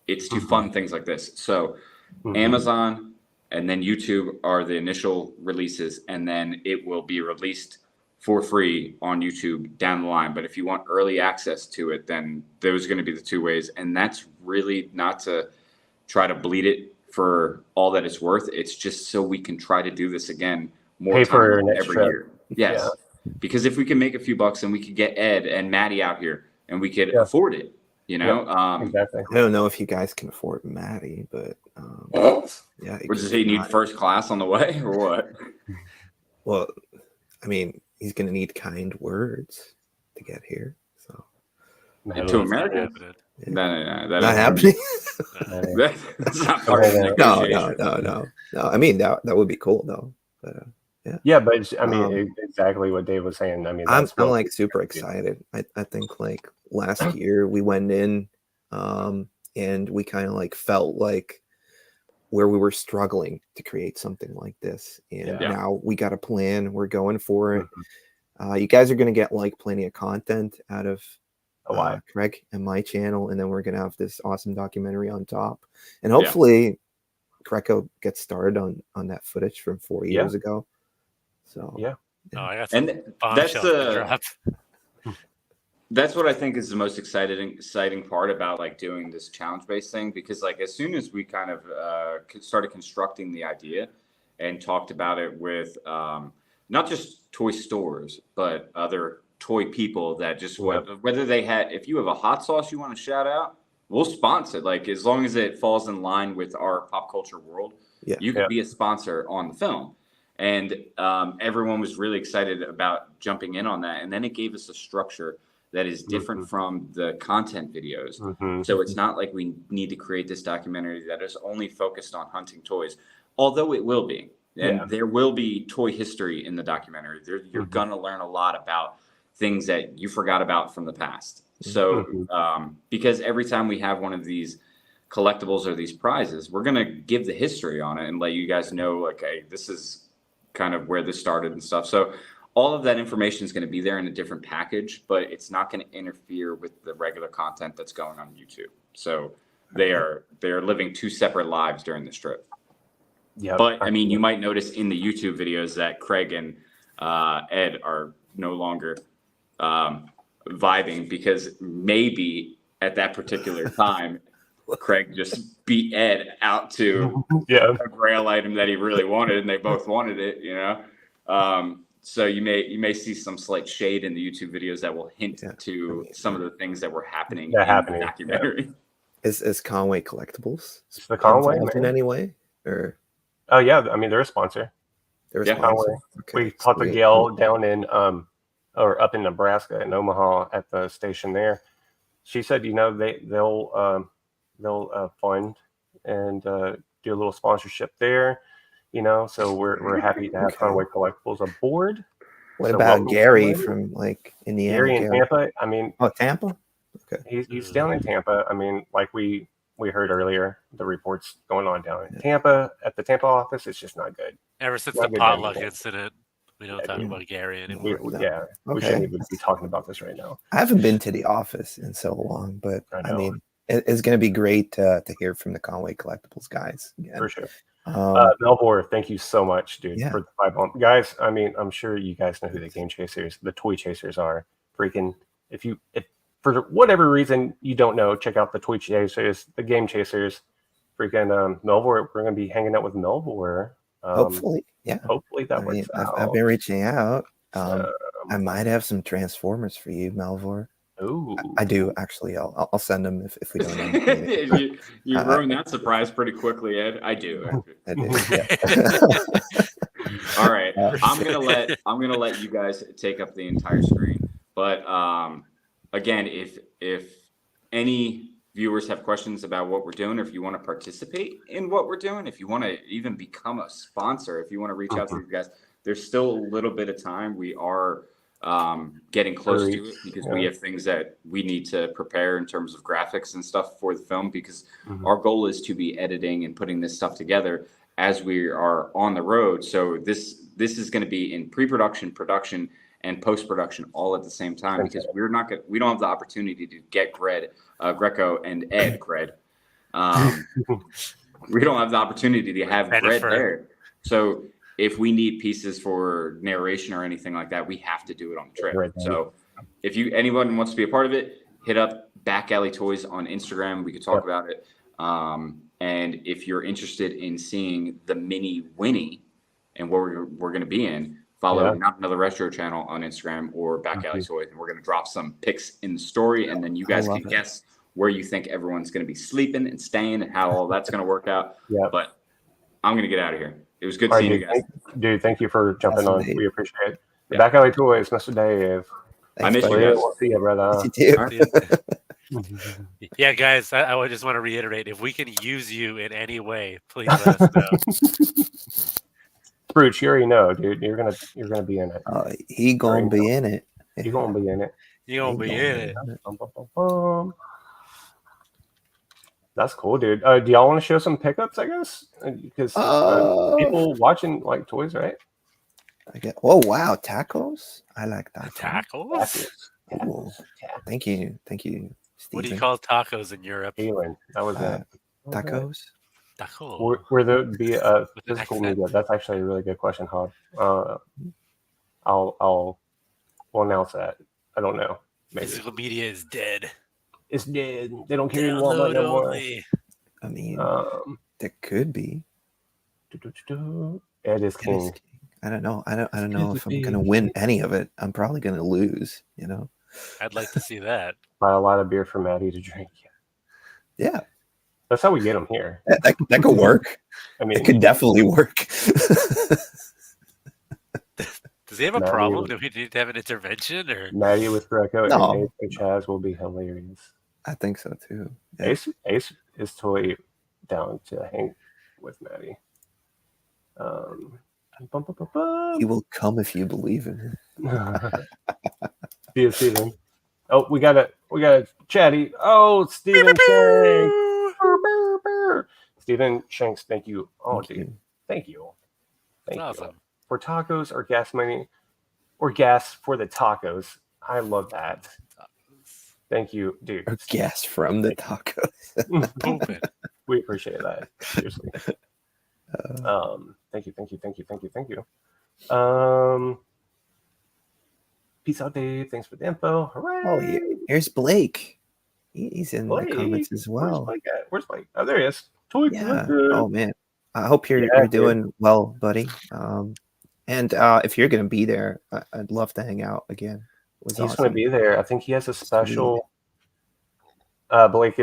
it's to fund things like this. So Amazon and then YouTube are the initial releases, and then it will be released for free on YouTube down the line. But if you want early access to it, then those are going to be the two ways. And that's really not to try to bleed it for all that it's worth. It's just so we can try to do this again more time every year. Yes. Yeah. Because if we can make a few bucks and we could get Ed and Maddie out here and we could afford it, you know? Exactly. I don't know if you guys can afford Maddie, but yeah. Does he need first class on the way or what? Well, I mean, he's going to need kind words to get here. So to America? Yeah. No, not happening. That's not part of the negotiation. No. I mean, that would be cool though. But, yeah, but I mean, exactly what Dave was saying. I mean, I'm like super excited. I think like last year we went in, and we kind of like felt like where we were struggling to create something like this, and now we got a plan. We're going for it. You guys are going to get like plenty of content out of Craig and my channel, and then we're going to have this awesome documentary on top, and hopefully Greco gets started on that footage from 4 years ago. So Oh, I got some that's what I think is the most exciting part about like doing this challenge-based thing, because like as soon as we kind of started constructing the idea and talked about it with not just toy stores but other toy people that just whether they had, if you have a hot sauce you want to shout out, we'll sponsor it. Like as long as it falls in line with our pop culture world, you could be a sponsor on the film. And everyone was really excited about jumping in on that. And then it gave us a structure that is different from the content videos. So it's not like we need to create this documentary that is only focused on hunting toys, although it will be. And there will be toy history in the documentary. You're going to learn a lot about things that you forgot about from the past. So because every time we have one of these collectibles or these prizes, we're going to give the history on it and let you guys know, like, hey, this is kind of where this started and stuff. So all of that information is going to be there in a different package, but it's not going to interfere with the regular content that's going on YouTube. So they are living two separate lives during this trip. But I mean, you might notice in the YouTube videos that Craig and Ed are no longer vibing, because maybe at that particular time Craig just beat Ed out to a grail item that he really wanted, and they both wanted it, you know. So you may see some slight shade in the YouTube videos that will hint to some of the things that were happening in the documentary. Is Conway Collectibles the Conway in any way, or? Oh yeah, I mean they're a sponsor. They're a sponsor. Okay, we talked to Gail down in or up in Nebraska in Omaha at the station there. She said, you know, they'll fund and do a little sponsorship there, you know. So we're happy to have Conway Collectibles aboard. What about Gary from like Indiana? Gary in Tampa. I mean, Tampa. Okay, he's down in Tampa. I mean, like we heard earlier, the reports going on down in Tampa at the Tampa office. It's just not good. Ever since the potluck incident, we don't talk about Gary anymore. We shouldn't even be talking about this right now. I haven't been to the office in so long, but I mean, it's going to be great to hear from the Conway Collectibles guys again. For sure. Melvor, thank you so much, dude, for the 5 bump. Guys, I mean, I'm sure you guys know who the toy chasers are. Freaking, if for whatever reason you don't know, check out the toy chasers, the game chasers. Freaking Melvor, we're going to be hanging out with Melvor. Hopefully, Hopefully that works out. I've been reaching out. I might have some Transformers for you, Melvor. Ooh. I do actually. I'll send them if we don't know. you ruined that surprise pretty quickly, Ed. I do. I do. All right, I'm gonna let you guys take up the entire screen. But again, if any viewers have questions about what we're doing, or if you want to participate in what we're doing, if you want to even become a sponsor, if you want to reach out to these guys, there's still a little bit of time. We are getting close to it, because we have things that we need to prepare in terms of graphics and stuff for the film, because our goal is to be editing and putting this stuff together as we are on the road. So this is going to be in pre-production, production, and post-production all at the same time, because we don't have the opportunity to get Greco and Ed Gred. We don't have the opportunity to have Gred there. So if we need pieces for narration or anything like that, we have to do it on the trip. Right. So if anyone wants to be a part of it, hit up Back Alley Toys on Instagram. We could talk about it. And if you're interested in seeing the mini Winnie and what we're going to be in, follow Not Another Retro Channel on Instagram or Back Alley Toys. And we're going to drop some pics in the story. And then you guys can guess where you think everyone's going to be sleeping and staying and how all that's going to work out. Yeah. But I'm going to get out of here. It was good seeing you guys. Thank you for jumping on. We appreciate it. Yeah. Back Alley Toys, Mr. Dave. I miss you guys. We'll see you, brother. Yeah, guys, I just want to reiterate, if we can use you in any way, please let us know. Brooch, you already know, dude. You're gonna be in it. He gonna be in it. You're gonna be in it. You're gonna be in it. That's cool, dude. Do y'all want to show some pickups? I guess because people watching like toys, right? Oh wow, tacos! I like that. Tacos. Ooh, thank you, Stephen. What do you call tacos in Europe? That was it. Tacos. Tacos. Where there be a physical media? That's actually a really good question, Hod. We'll announce that. I don't know. Maybe. Physical media is dead. It's dead. They don't carry Walmart no more. I mean, there could be. Ed is king. I don't know. I don't know if I'm gonna win any of it. I'm probably gonna lose. You know. I'd like to see that. Buy a lot of beer for Maddie to drink. Yeah. That's how we get them here. That could work. I mean, it could definitely work. Does he have a problem? Do we need to have an intervention? Or Maddie with Greco and Chaz will be hilarious. I think so too. Yeah. Ace is totally down to hang with Maddie. He will come if you believe in him. See you, Steven. Oh, we got a chatty. Oh, Steven Shanks. Steven Shanks, thank you. Oh, dude. Thank you. Thank you. Awesome. For tacos or gas money or gas for the tacos. I love that. Thank you, dude. Or gas from the tacos. We appreciate that. Seriously. Thank you. Peace out, Dave. Thanks for the info. Hooray! Oh, here's Blake. He's in the comments as well. Where's Blake? Oh, there he is. Oh man, I hope you're doing well, buddy. And if you're gonna be there, I'd love to hang out again. He's gonna be there. I think he has a special. Blake,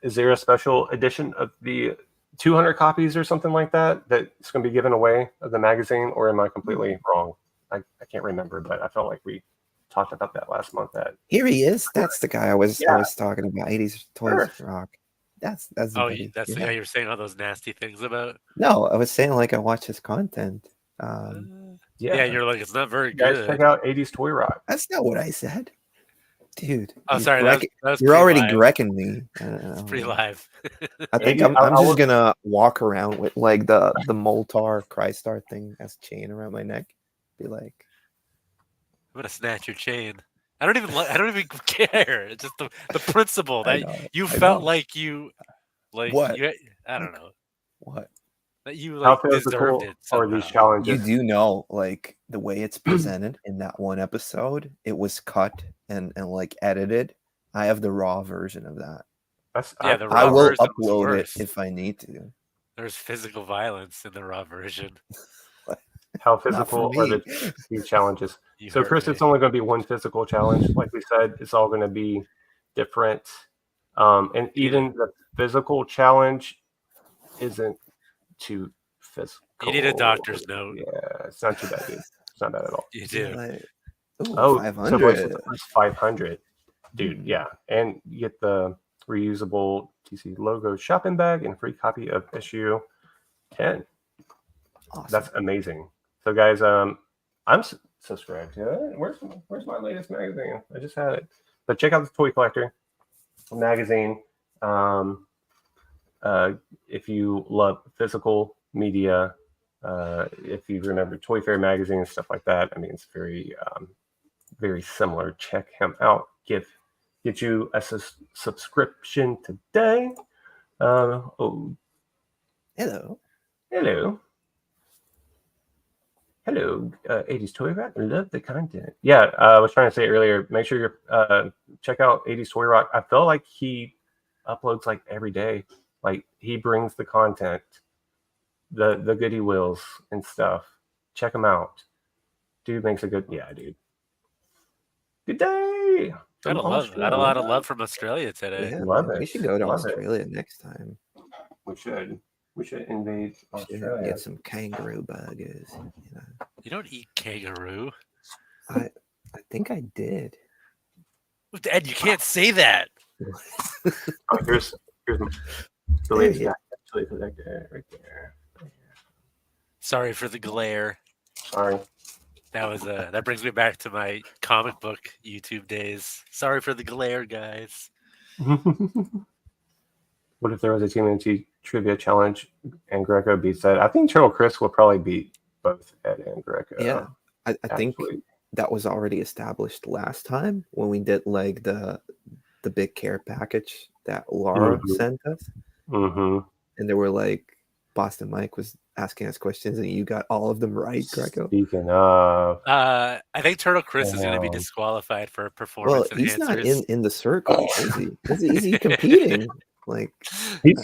is there a special edition of the 200 copies or something like that that's going to be given away of the magazine, or am I completely wrong? I can't remember, but I felt like we talked about that last month. That here he is. That's the guy I was talking about. 80s Toys Rock. That's the guy you were saying all those nasty things about. No, I was saying like I watch his content. Yeah, you're like it's not very good. Guys, check out 80s Toy Rock. That's not what I said. Dude, oh sorry, that was you're already wrecking me. It's pretty live. I think I'm just gonna walk around with like the Moltar Crystar thing as chain around my neck. Be like, I'm gonna snatch your chain. I don't even care. It's just the principle that you felt like you like. What? I don't know what. That you like deserved it. Or these challenges. You do know, like the way it's presented in that one episode, it was cut and like edited. I have the raw version of that. I will upload it if I need to. There's physical violence in the raw version. How physical are these challenges? So, Chris, it's only going to be one physical challenge. Like we said, it's all going to be different. And even the physical challenge isn't too physical. You need a doctor's note. Yeah, it's not too bad, dude. It's not bad at all. You do. Ooh, 500. So it's 500, dude. Yeah, and you get the reusable TC logo shopping bag and free copy of issue 10. Awesome. That's amazing. So, guys, I'm subscribed to it. Where's my latest magazine? I just had it. But check out the Toy Collector magazine. If you love physical media, if you remember Toy Fair magazine and stuff like that, I mean, it's very, very similar. Check him out. Get you a subscription today. Hello. Hello. Hello, 80s Toy Rock. Love the content. Yeah, I was trying to say earlier. Make sure you check out 80s Toy Rock. I feel like he uploads like every day. Like he brings the content, the goodie wheels and stuff. Check him out. Dude makes a good dude. Good day. Got a lot of love from Australia today. Yeah, Love man. it. We should go to Love it. Australia next time. We should invade Australia. Get some kangaroo burgers. You don't eat kangaroo. I think I did. Ed, you can't say that. Oh, here's the latest guy. Actually, right there. Sorry for the glare. Sorry. That brings me back to my comic book YouTube days. Sorry for the glare, guys. What if there was a TMNT trivia challenge and Greco beats Ed? I think Turtle Chris will probably beat both Ed and Greco. Yeah, I think that was already established last time when we did like the big care package that Laura sent us. Mm-hmm. And there were like Boston Mike was asking us questions and you got all of them right, Greco. Speaking of, I think Turtle Chris is going to be disqualified for performance. Well, he's not enhancers. in the circle, is he? Is he competing? Like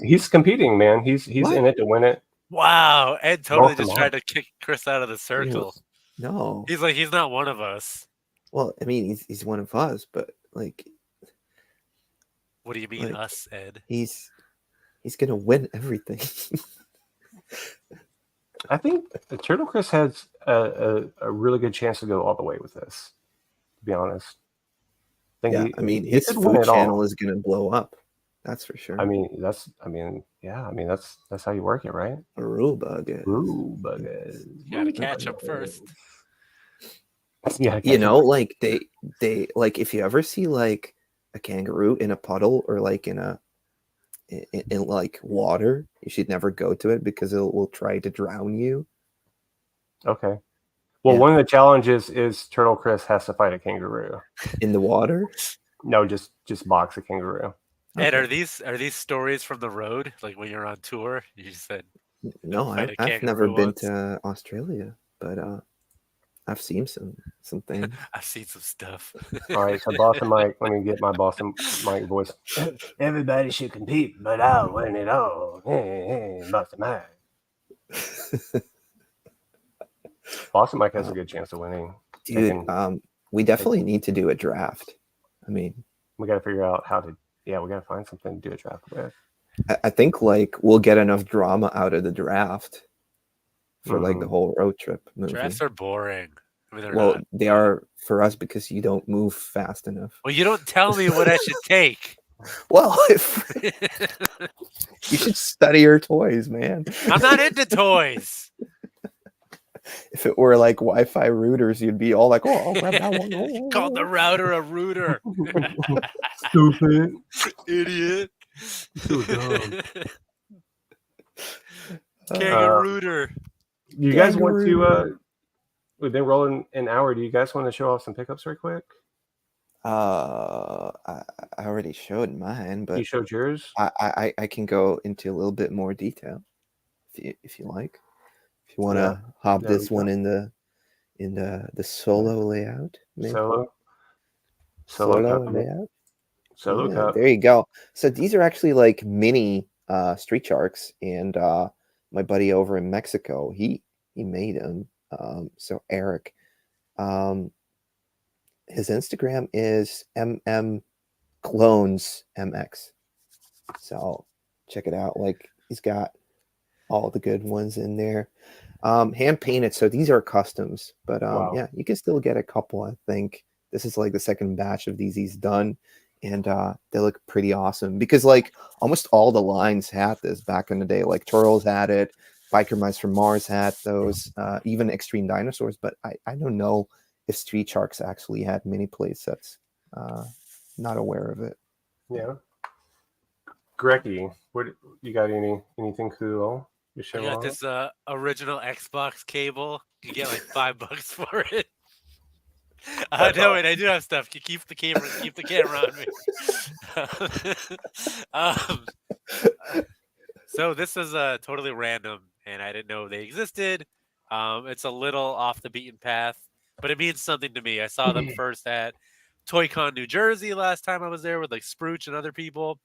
he's competing, man. He's in it to win it. Wow, Ed totally just tried to kick Chris out of the circle. No, he's like he's not one of us. Well, I mean, he's one of us, but like, what do you mean us, Ed? He's gonna win everything. I think the Turtle Chris has a really good chance to go all the way with this. To be honest, I mean, his food channel is gonna blow up. That's for sure. I mean, that's how you work it, right? Rubug. You gotta catch them first. Yeah, like they like if you ever see like a kangaroo in a puddle or like in like water, you should never go to it because it will try to drown you. Okay. Well, one of the challenges is Turtle Chris has to fight a kangaroo in the water. No, just box a kangaroo. Ed, are these stories from the road? Like when you're on tour, you said. No, I've never been to Australia, but I've seen some things. I've seen some stuff. All right, so Boston Mike, let me get my Boston Mike voice. Everybody should compete, but I'll win it all. Hey, Boston Mike. Boston Mike has a good chance of winning. Dude, we definitely need to do a draft. I mean, we got to figure out how to. Yeah, we got to find something to do a draft with. I think like we'll get enough drama out of the draft for like the whole road trip movie. Drafts are boring. I mean, not. They are for us because you don't move fast enough. Well, you don't tell me what I should take. Well, you should study your toys, man. I'm not into toys. If it were like Wi-Fi routers, you'd be all like, "Oh, I'll grab that one." Oh. Called the router a router. Stupid idiot. So dumb. Kangarooter. You guys want to? We've been rolling an hour. Do you guys want to show off some pickups right quick? I already showed mine, but you showed yours. I can go into a little bit more detail if you like. If you want to hop this one in the solo layout, maybe. Solo layout. Solo cup. There you go. So these are actually like mini Street Sharks, and my buddy over in Mexico, he made them. So Eric, his Instagram is mmclonesmx. So check it out. Like he's got all the good ones in there. Hand painted. So these are customs, but yeah, you can still get a couple. I think this is like the second batch of these he's done, and they look pretty awesome because like almost all the lines had this back in the day. Like Turtles had it. Biker Mice from Mars had those, even Extreme Dinosaurs, but I don't know if Street Sharks actually had mini play sets. Not aware of it. Yeah. Greggy, what you got? Anything cool? You got this original Xbox cable. You get like $5 for it. No, wait, I do have stuff. You keep the camera on me. So this is totally random, and I didn't know they existed. It's a little off the beaten path, but it means something to me. I saw them first at ToyCon New Jersey last time I was there with like Sprooch and other people,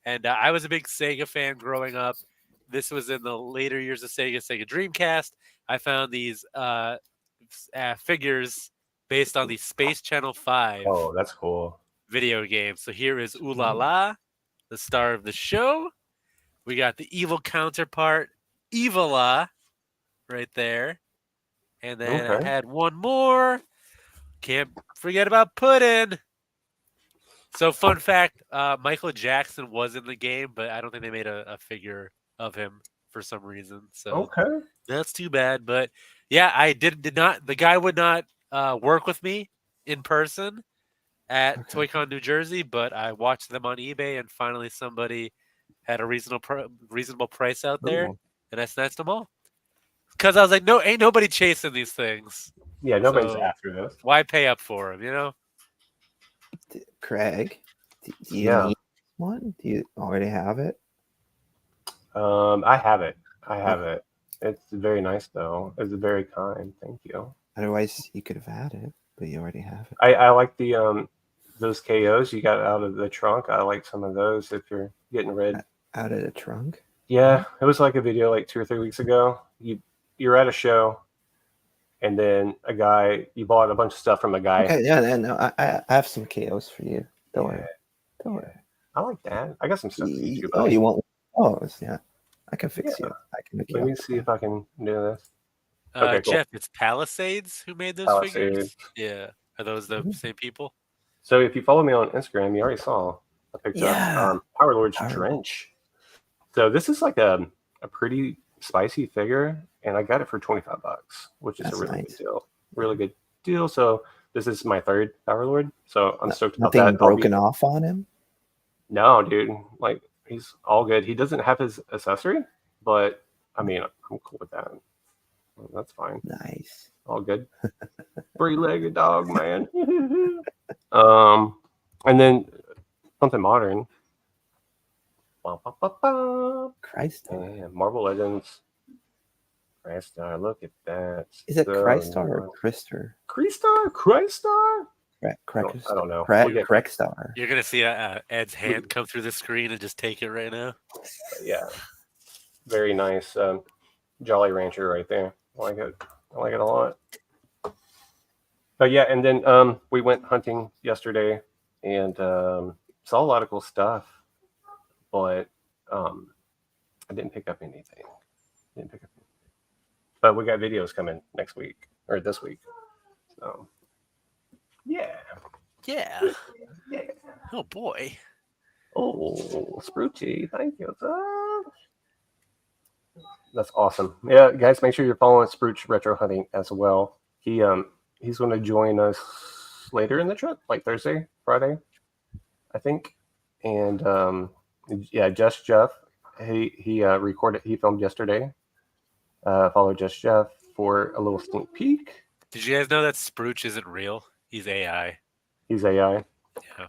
and I was a big Sega fan growing up. This was in the later years of Sega Dreamcast. I found these figures based on the Space Channel 5 Oh, that's cool. video game. So here is Ooh La La, the star of the show. We got the evil counterpart, Evola, right there. And then I had one more. Can't forget about Puddin'. So, fun fact, Michael Jackson was in the game, but I don't think they made a figure of him for some reason. So that's too bad. But yeah, I did not. The guy would not work with me in person at ToyCon New Jersey, but I watched them on eBay, and finally somebody had a reasonable price out there, and I snatched them all. Because I was like, no, ain't nobody chasing these things. Yeah, nobody's after this. Why pay up for them, you know? Craig, do you need one? Do you already have it? I have it. It's very nice, though. It's very kind. Thank you. Otherwise, you could have had it, but you already have it. I like the those KOs you got out of the trunk. I like some of those if you're getting rid. Out of the trunk? Yeah, it was like a video like 2 or 3 weeks ago. You're at a show, and then you bought a bunch of stuff from a guy. Okay, yeah, no, I have some KOs for you. Don't worry. Don't worry. I like that. I got some stuff to teach you. Oh, you want? Oh, yeah. I can fix you. I can make you. Let me see if I can do this. Okay, cool. Jeff, it's Palisades who made those figures. Yeah, are those the same people? So if you follow me on Instagram, you already saw a picture of Power Lord's Drench. So this is like a pretty spicy figure, and I got it for $25, which is a really good deal. Really good deal. So this is my third Power Lord. So I'm stoked about that. Nothing broken off on him? No, dude. Like, he's all good. He doesn't have his accessory, but I mean, I'm cool with that. That's fine. Nice. All good. Three-legged dog, man. And then something modern. Christ. Yeah, Marvel Legends. Crystar, look at that. Is it Crystar or Krister? Crystar? I don't know. Crystar. You're gonna see Ed's hand come through the screen and just take it right now. Yeah, very nice. Jolly Rancher right there. I like it. I like it a lot. But yeah, and then we went hunting yesterday and saw a lot of cool stuff, but I didn't pick up anything. But we got videos coming next week or this week. So yeah. Oh boy. Oh, Spruchy, thank you, sir. That's awesome. Yeah, guys, make sure you're following Spruch Retro Hunting as well. He's going to join us later in the trip, like Thursday, Friday, I think. And Just Jeff, he recorded, he filmed yesterday. Follow Just Jeff for a little sneak peek. Did you guys know that Spruch isn't real? He's AI. He's AI. Yeah.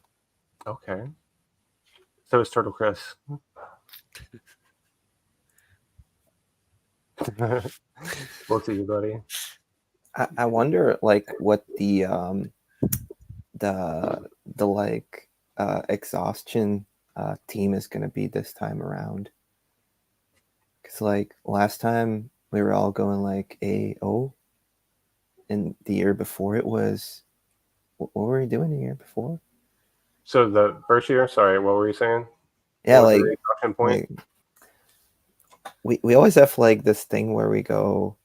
Okay. So is Turtle Chris. We'll see you, buddy. I wonder, like, what the exhaustion team is going to be this time around. Because, like, last time we were all going like AO, and the year before it was, what were we doing the year before? So the first year, sorry, what were you saying? Yeah, like we always have like this thing where we go,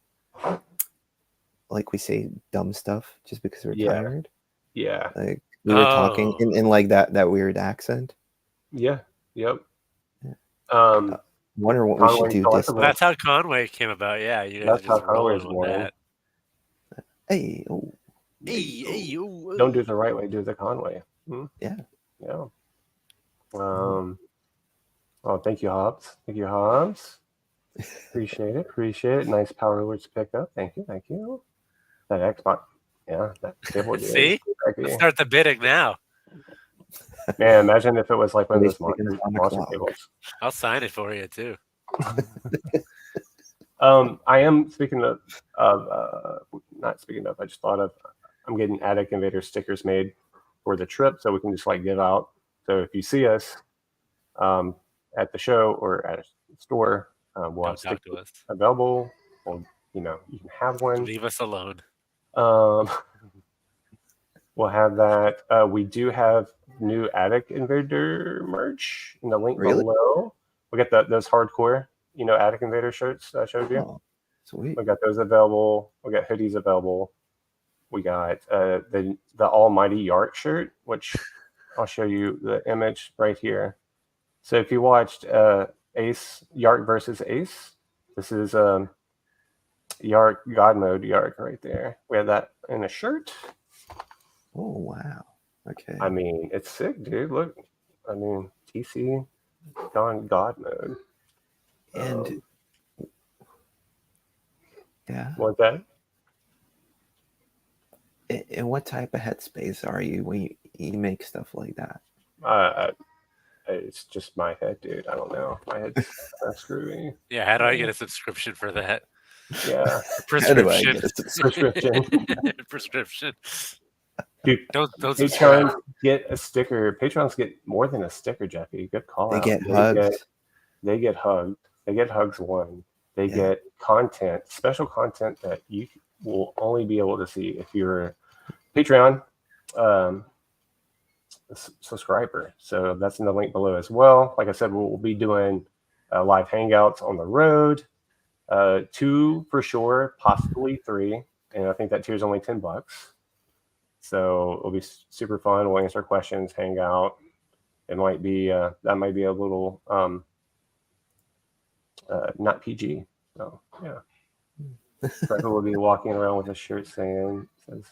like we say dumb stuff just because we're tired. Yeah. Like we were talking in like that weird accent. Yeah. Yep. Yeah. Wonder what we should do this. That's how Conway came about. Yeah, you guys that's how Conway's born. Hey, don't do it the right way. Do it the Conway. Yeah. Yeah. Oh, thank you, Hobbs. Appreciate it. Nice Power Lords pickup. Thank you. That Xbox. Yeah, that cable. See? Let's start the bidding now. Man, imagine if it was like one of those monster cables. I'll sign it for you too. I am not speaking of. I just thought of. I'm getting Attic Invader stickers made for the trip, so we can just like give out. So if you see us at the show or at a store, we'll have stickers available. Or you can have one. Leave us alone. We'll have that. We do have new Attic Invader merch in the link below. We got those hardcore, Attic Invader shirts I showed you. Oh, sweet. We got those available. We got hoodies available. We got the Almighty Yark shirt, which I'll show you the image right here. So if you watched Yark versus Ace, this is Yark God Mode Yark right there. We have that in a shirt. Oh wow! Okay. I mean, it's sick, dude. Look, I mean, TC gone God Mode. And yeah. What's that? And what type of headspace are you when you make stuff like that? It's just my head, dude. I don't know. My head's screwy. Yeah, how do I get a subscription for that? Yeah. How do I get a prescription? Prescription. Dude, don't Patrons get a sticker. Patrons get more than a sticker, Jeffy. Good call. They get hugs. They get hugged. They get hugs one. They get content, special content that you will only be able to see if you're a Patreon subscriber. So that's in the link below as well. Like I said, we'll be doing live hangouts on the road. 2 for sure, possibly 3. And I think that tier is only $10. So it'll be super fun. We'll answer questions, hang out. It might be that might be a little not PG. So yeah. Trevor will be walking around with a shirt saying says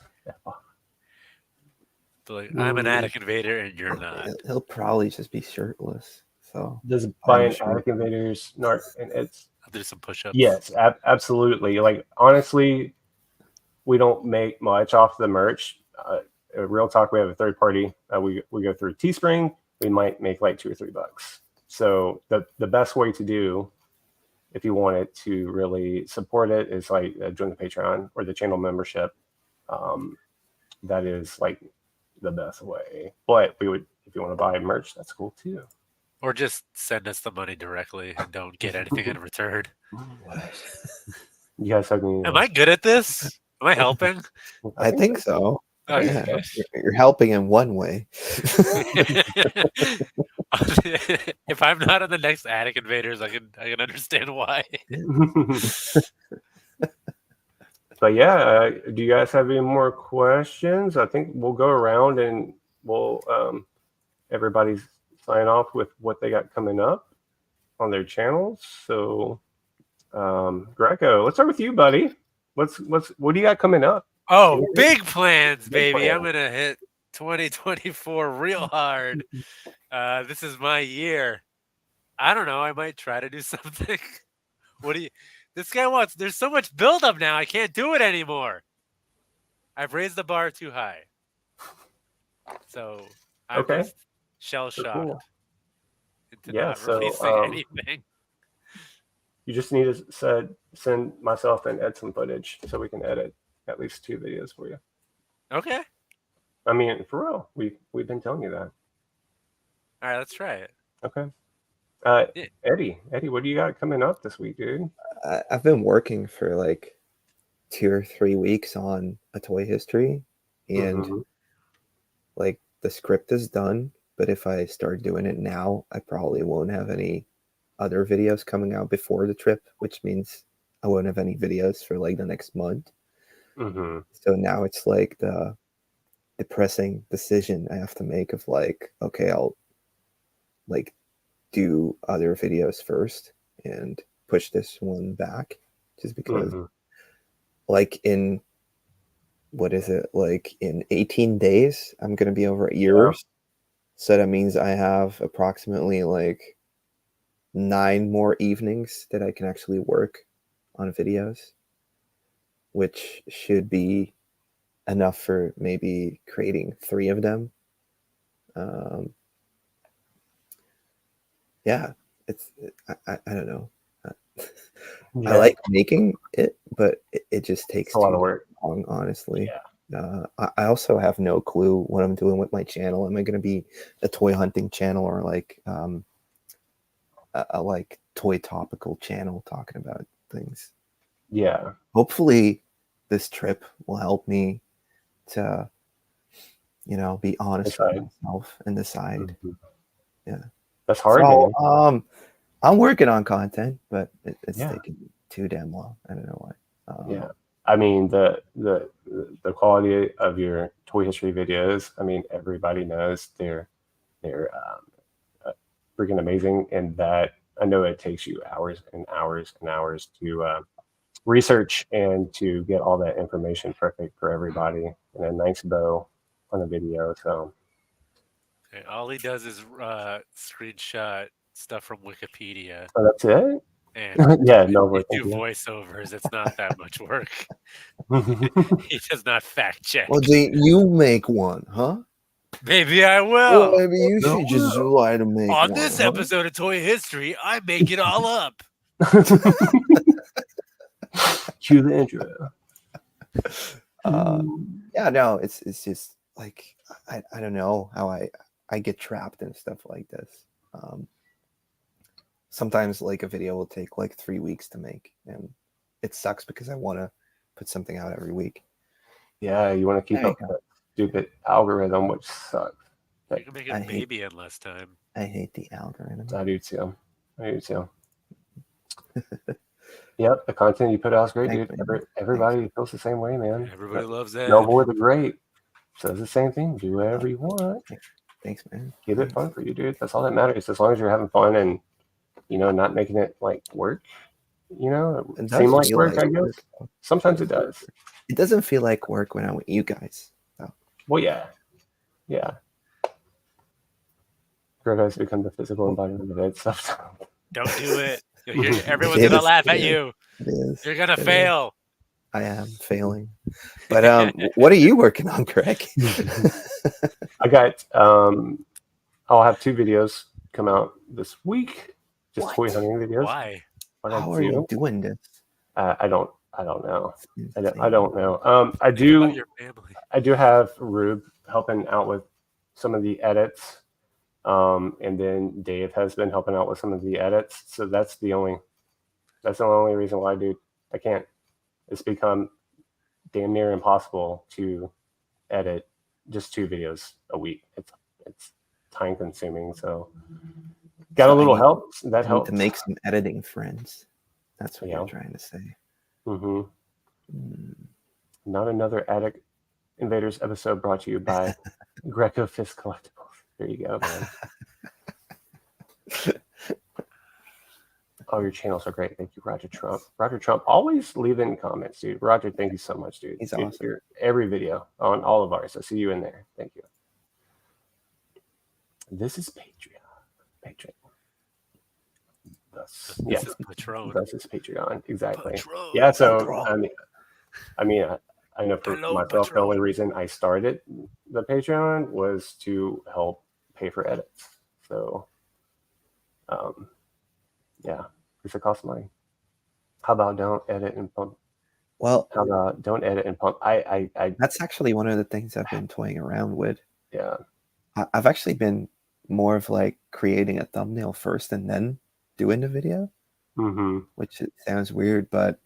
like, I'm an Attic Invader and you're not. He'll probably just be shirtless. So does buy an Attic Invaders and it's I'll do some push-ups. Yes, absolutely. Like honestly, we don't make much off the merch. Real talk, we have a third party. We go through Teespring. We might make like $2 or $3. So the best way to do, if you want it to really support it, is like join the Patreon or the channel membership. That is like the best way. But we would, if you want to buy merch, that's cool too. Or just send us the money directly and don't get anything in return. You guys have me. Am I good at this? Am I helping? I think so. Okay. Yeah, you're helping in one way. If I'm not on the next Attic Invaders, I can understand why. But yeah, do you guys have any more questions? I think we'll go around and we'll everybody sign off with what they got coming up on their channels. So Greco, let's start with you, buddy. What do you got coming up? Oh, big plans, baby. I'm gonna hit 2024 real hard. This is my year. I don't know. I might try to do something. This guy wants, there's so much buildup now. I can't do it anymore. I've raised the bar too high. So I'm just shell-shocked into not releasing anything. You just need to send myself and Ed some footage so we can edit at least 2 videos for you. Okay. I mean, for real. We've been telling you that. All right, let's try it. Okay. Eddie, what do you got coming up this week, dude? I've been working for like 2 or 3 weeks on a toy history, and like the script is done, but if I start doing it now, I probably won't have any other videos coming out before the trip, which means I won't have any videos for like the next month. So now it's like the depressing decision I have to make of like, okay, I'll like do other videos first and push this one back, just because like in in 18 days I'm gonna be over yours. So that means I have approximately like 9 more evenings that I can actually work on videos, which should be enough for maybe creating 3 of them. Yeah, it's I don't know. I like making it, but it just takes a lot of work. Long, honestly. Yeah. I also have no clue what I'm doing with my channel. Am I going to be a toy hunting channel or like a like toy topical channel talking about things? Yeah. Hopefully, this trip will help me to, be honest with myself and decide. Mm-hmm. Yeah, that's hard. So, man. I'm working on content, but it's taking too damn long. I don't know why. Yeah, I mean the quality of your toy history videos. I mean, everybody knows they're freaking amazing, and that I know it takes you hours and hours and hours to research and to get all that information perfect for everybody and a nice bow on a video. So all he does is screenshot stuff from Wikipedia. Oh, that's it. And yeah, you do voiceovers. It's not that much work. He does not fact check. Well, do you make one, huh? Maybe I will. Well, maybe you should just try to make on one, this huh? episode of Toy History. I make it all up. Cue the intro. Yeah, no, it's just like I don't know how I get trapped in stuff like this. Sometimes like a video will take like 3 weeks to make, and it sucks because I want to put something out every week. Yeah, you want to keep up with that stupid algorithm, which sucks. You can make a baby in less time. I hate the algorithm. I do too. Yep, the content you put out is great, dude. Everybody feels the same way, man. Everybody loves that. No Boy the Great says the same thing. Do whatever you want. Thanks, man. Keep it fun for you, dude. That's all that matters. As long as you're having fun and not making it like work. It seem like work, I guess. Sometimes it does. It doesn't feel like work when I'm with you guys. So. Well, yeah. Greg has become the physical embodiment of that stuff. Don't do it. Everyone's gonna laugh at you. You're gonna fail. I am failing. But what are you working on, Greg? I got I'll have 2 videos come out this week. Just toy hunting videos. Why? How are you doing this? I don't know. I don't know. I do have Rube helping out with some of the edits. And then Dave has been helping out with some of the edits. So that's the only reason why, dude, I can't. It's become damn near impossible to edit just 2 videos a week. It's time consuming. So got a little help. That helps. To make some editing friends. That's what you're trying to say. Not another Attic Invaders episode brought to you by Greco Fist Collectibles. There you go, man. All your channels are great. Thank you, Roger Trump. Roger Trump, always leaving comments, dude. Roger, thank you so much, dude. He's awesome. You're every video on all of ours. I see you in there. Thank you. This is Patreon. This is Patron. This is Patreon. Exactly. Patron. Yeah. So I mean, I know for myself, the only reason I started the Patreon was to help pay for edits. So, yeah, because it costs money. How about don't edit and pump? Well, how about don't edit and pump? I that's actually one of the things I've been toying around with. Yeah, I've actually been more of like creating a thumbnail first and then doing the video, which it sounds weird, but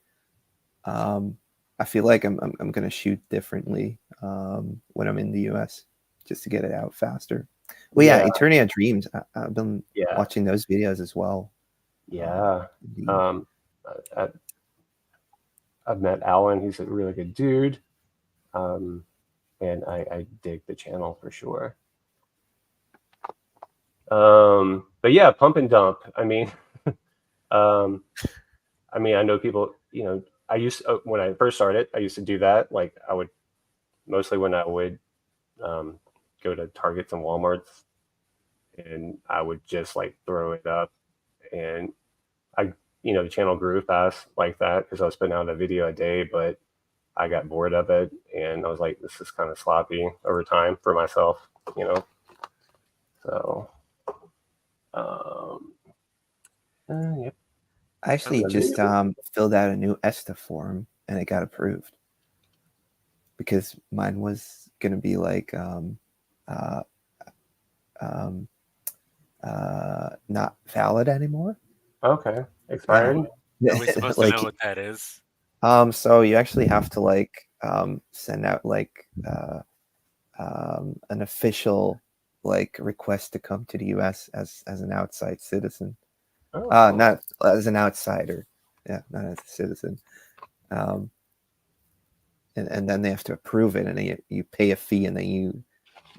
I feel like I'm gonna shoot differently when I'm in the US just to get it out faster. Well, yeah, Eternia Dreams. I've been watching those videos as well. Yeah, I've met Alan. He's a really good dude, and I dig the channel for sure. But yeah, pump and dump. I mean, I know people. I used when I first started, I used to do that. Like I would mostly when I would go to Targets and Walmarts, and I would just like throw it up, and the channel grew fast like that because I was putting out a video a day, but I got bored of it, and I was like, this is kind of sloppy over time for myself, So, yep. I actually just filled out a new ESTA form and it got approved because mine was gonna be like not valid anymore. Okay, expired. Are we supposed to know what that is? So you actually have to like send out like an official like request to come to the U.S. as an outside citizen. Oh. Not as an outsider. Yeah, not as a citizen. And then they have to approve it, and then you pay a fee, and then you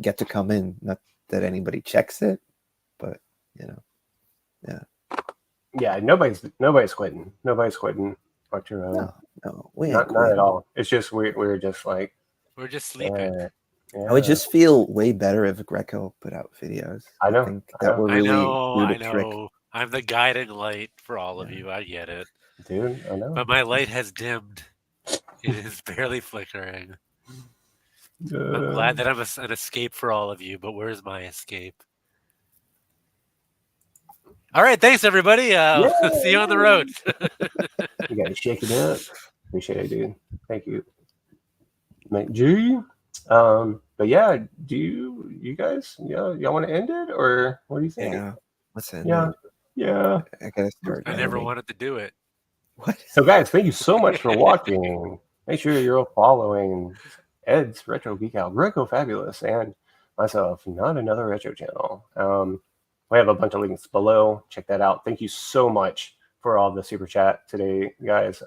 get to come in. Not that anybody checks it, but you know, yeah. Yeah, nobody's quitting. Nobody's quitting. Arturo. No, we ain't not at all. It's just we're just like we're just sleeping. I would just feel way better if Greco put out videos. I know. I think that would really do the trick. I'm the guiding light for all of you. I get it, dude. I know. But my light has dimmed. It is barely flickering. I'm glad that I'm an escape for all of you, but where's my escape? All right, thanks everybody. See you on the road. You got to shake it up. Appreciate it, dude. Thank you, Mate G. But yeah, do you guys y'all want to end it or what do you think? Yeah, let's end it. Yeah. I gotta start. I never wanted to do it. What? So guys, thank you so much for watching. Make sure you're all following Ed's Retro Geek Out, Greco Fabulous, and myself, Not Another Retro Channel. We have a bunch of links below. Check that out. Thank you so much for all the super chat today, guys.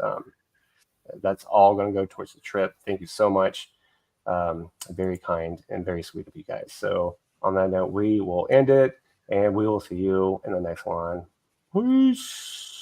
That's all going to go towards the trip. Thank you so much. Very kind and very sweet of you guys. So on that note, we will end it, and we will see you in the next one. Peace.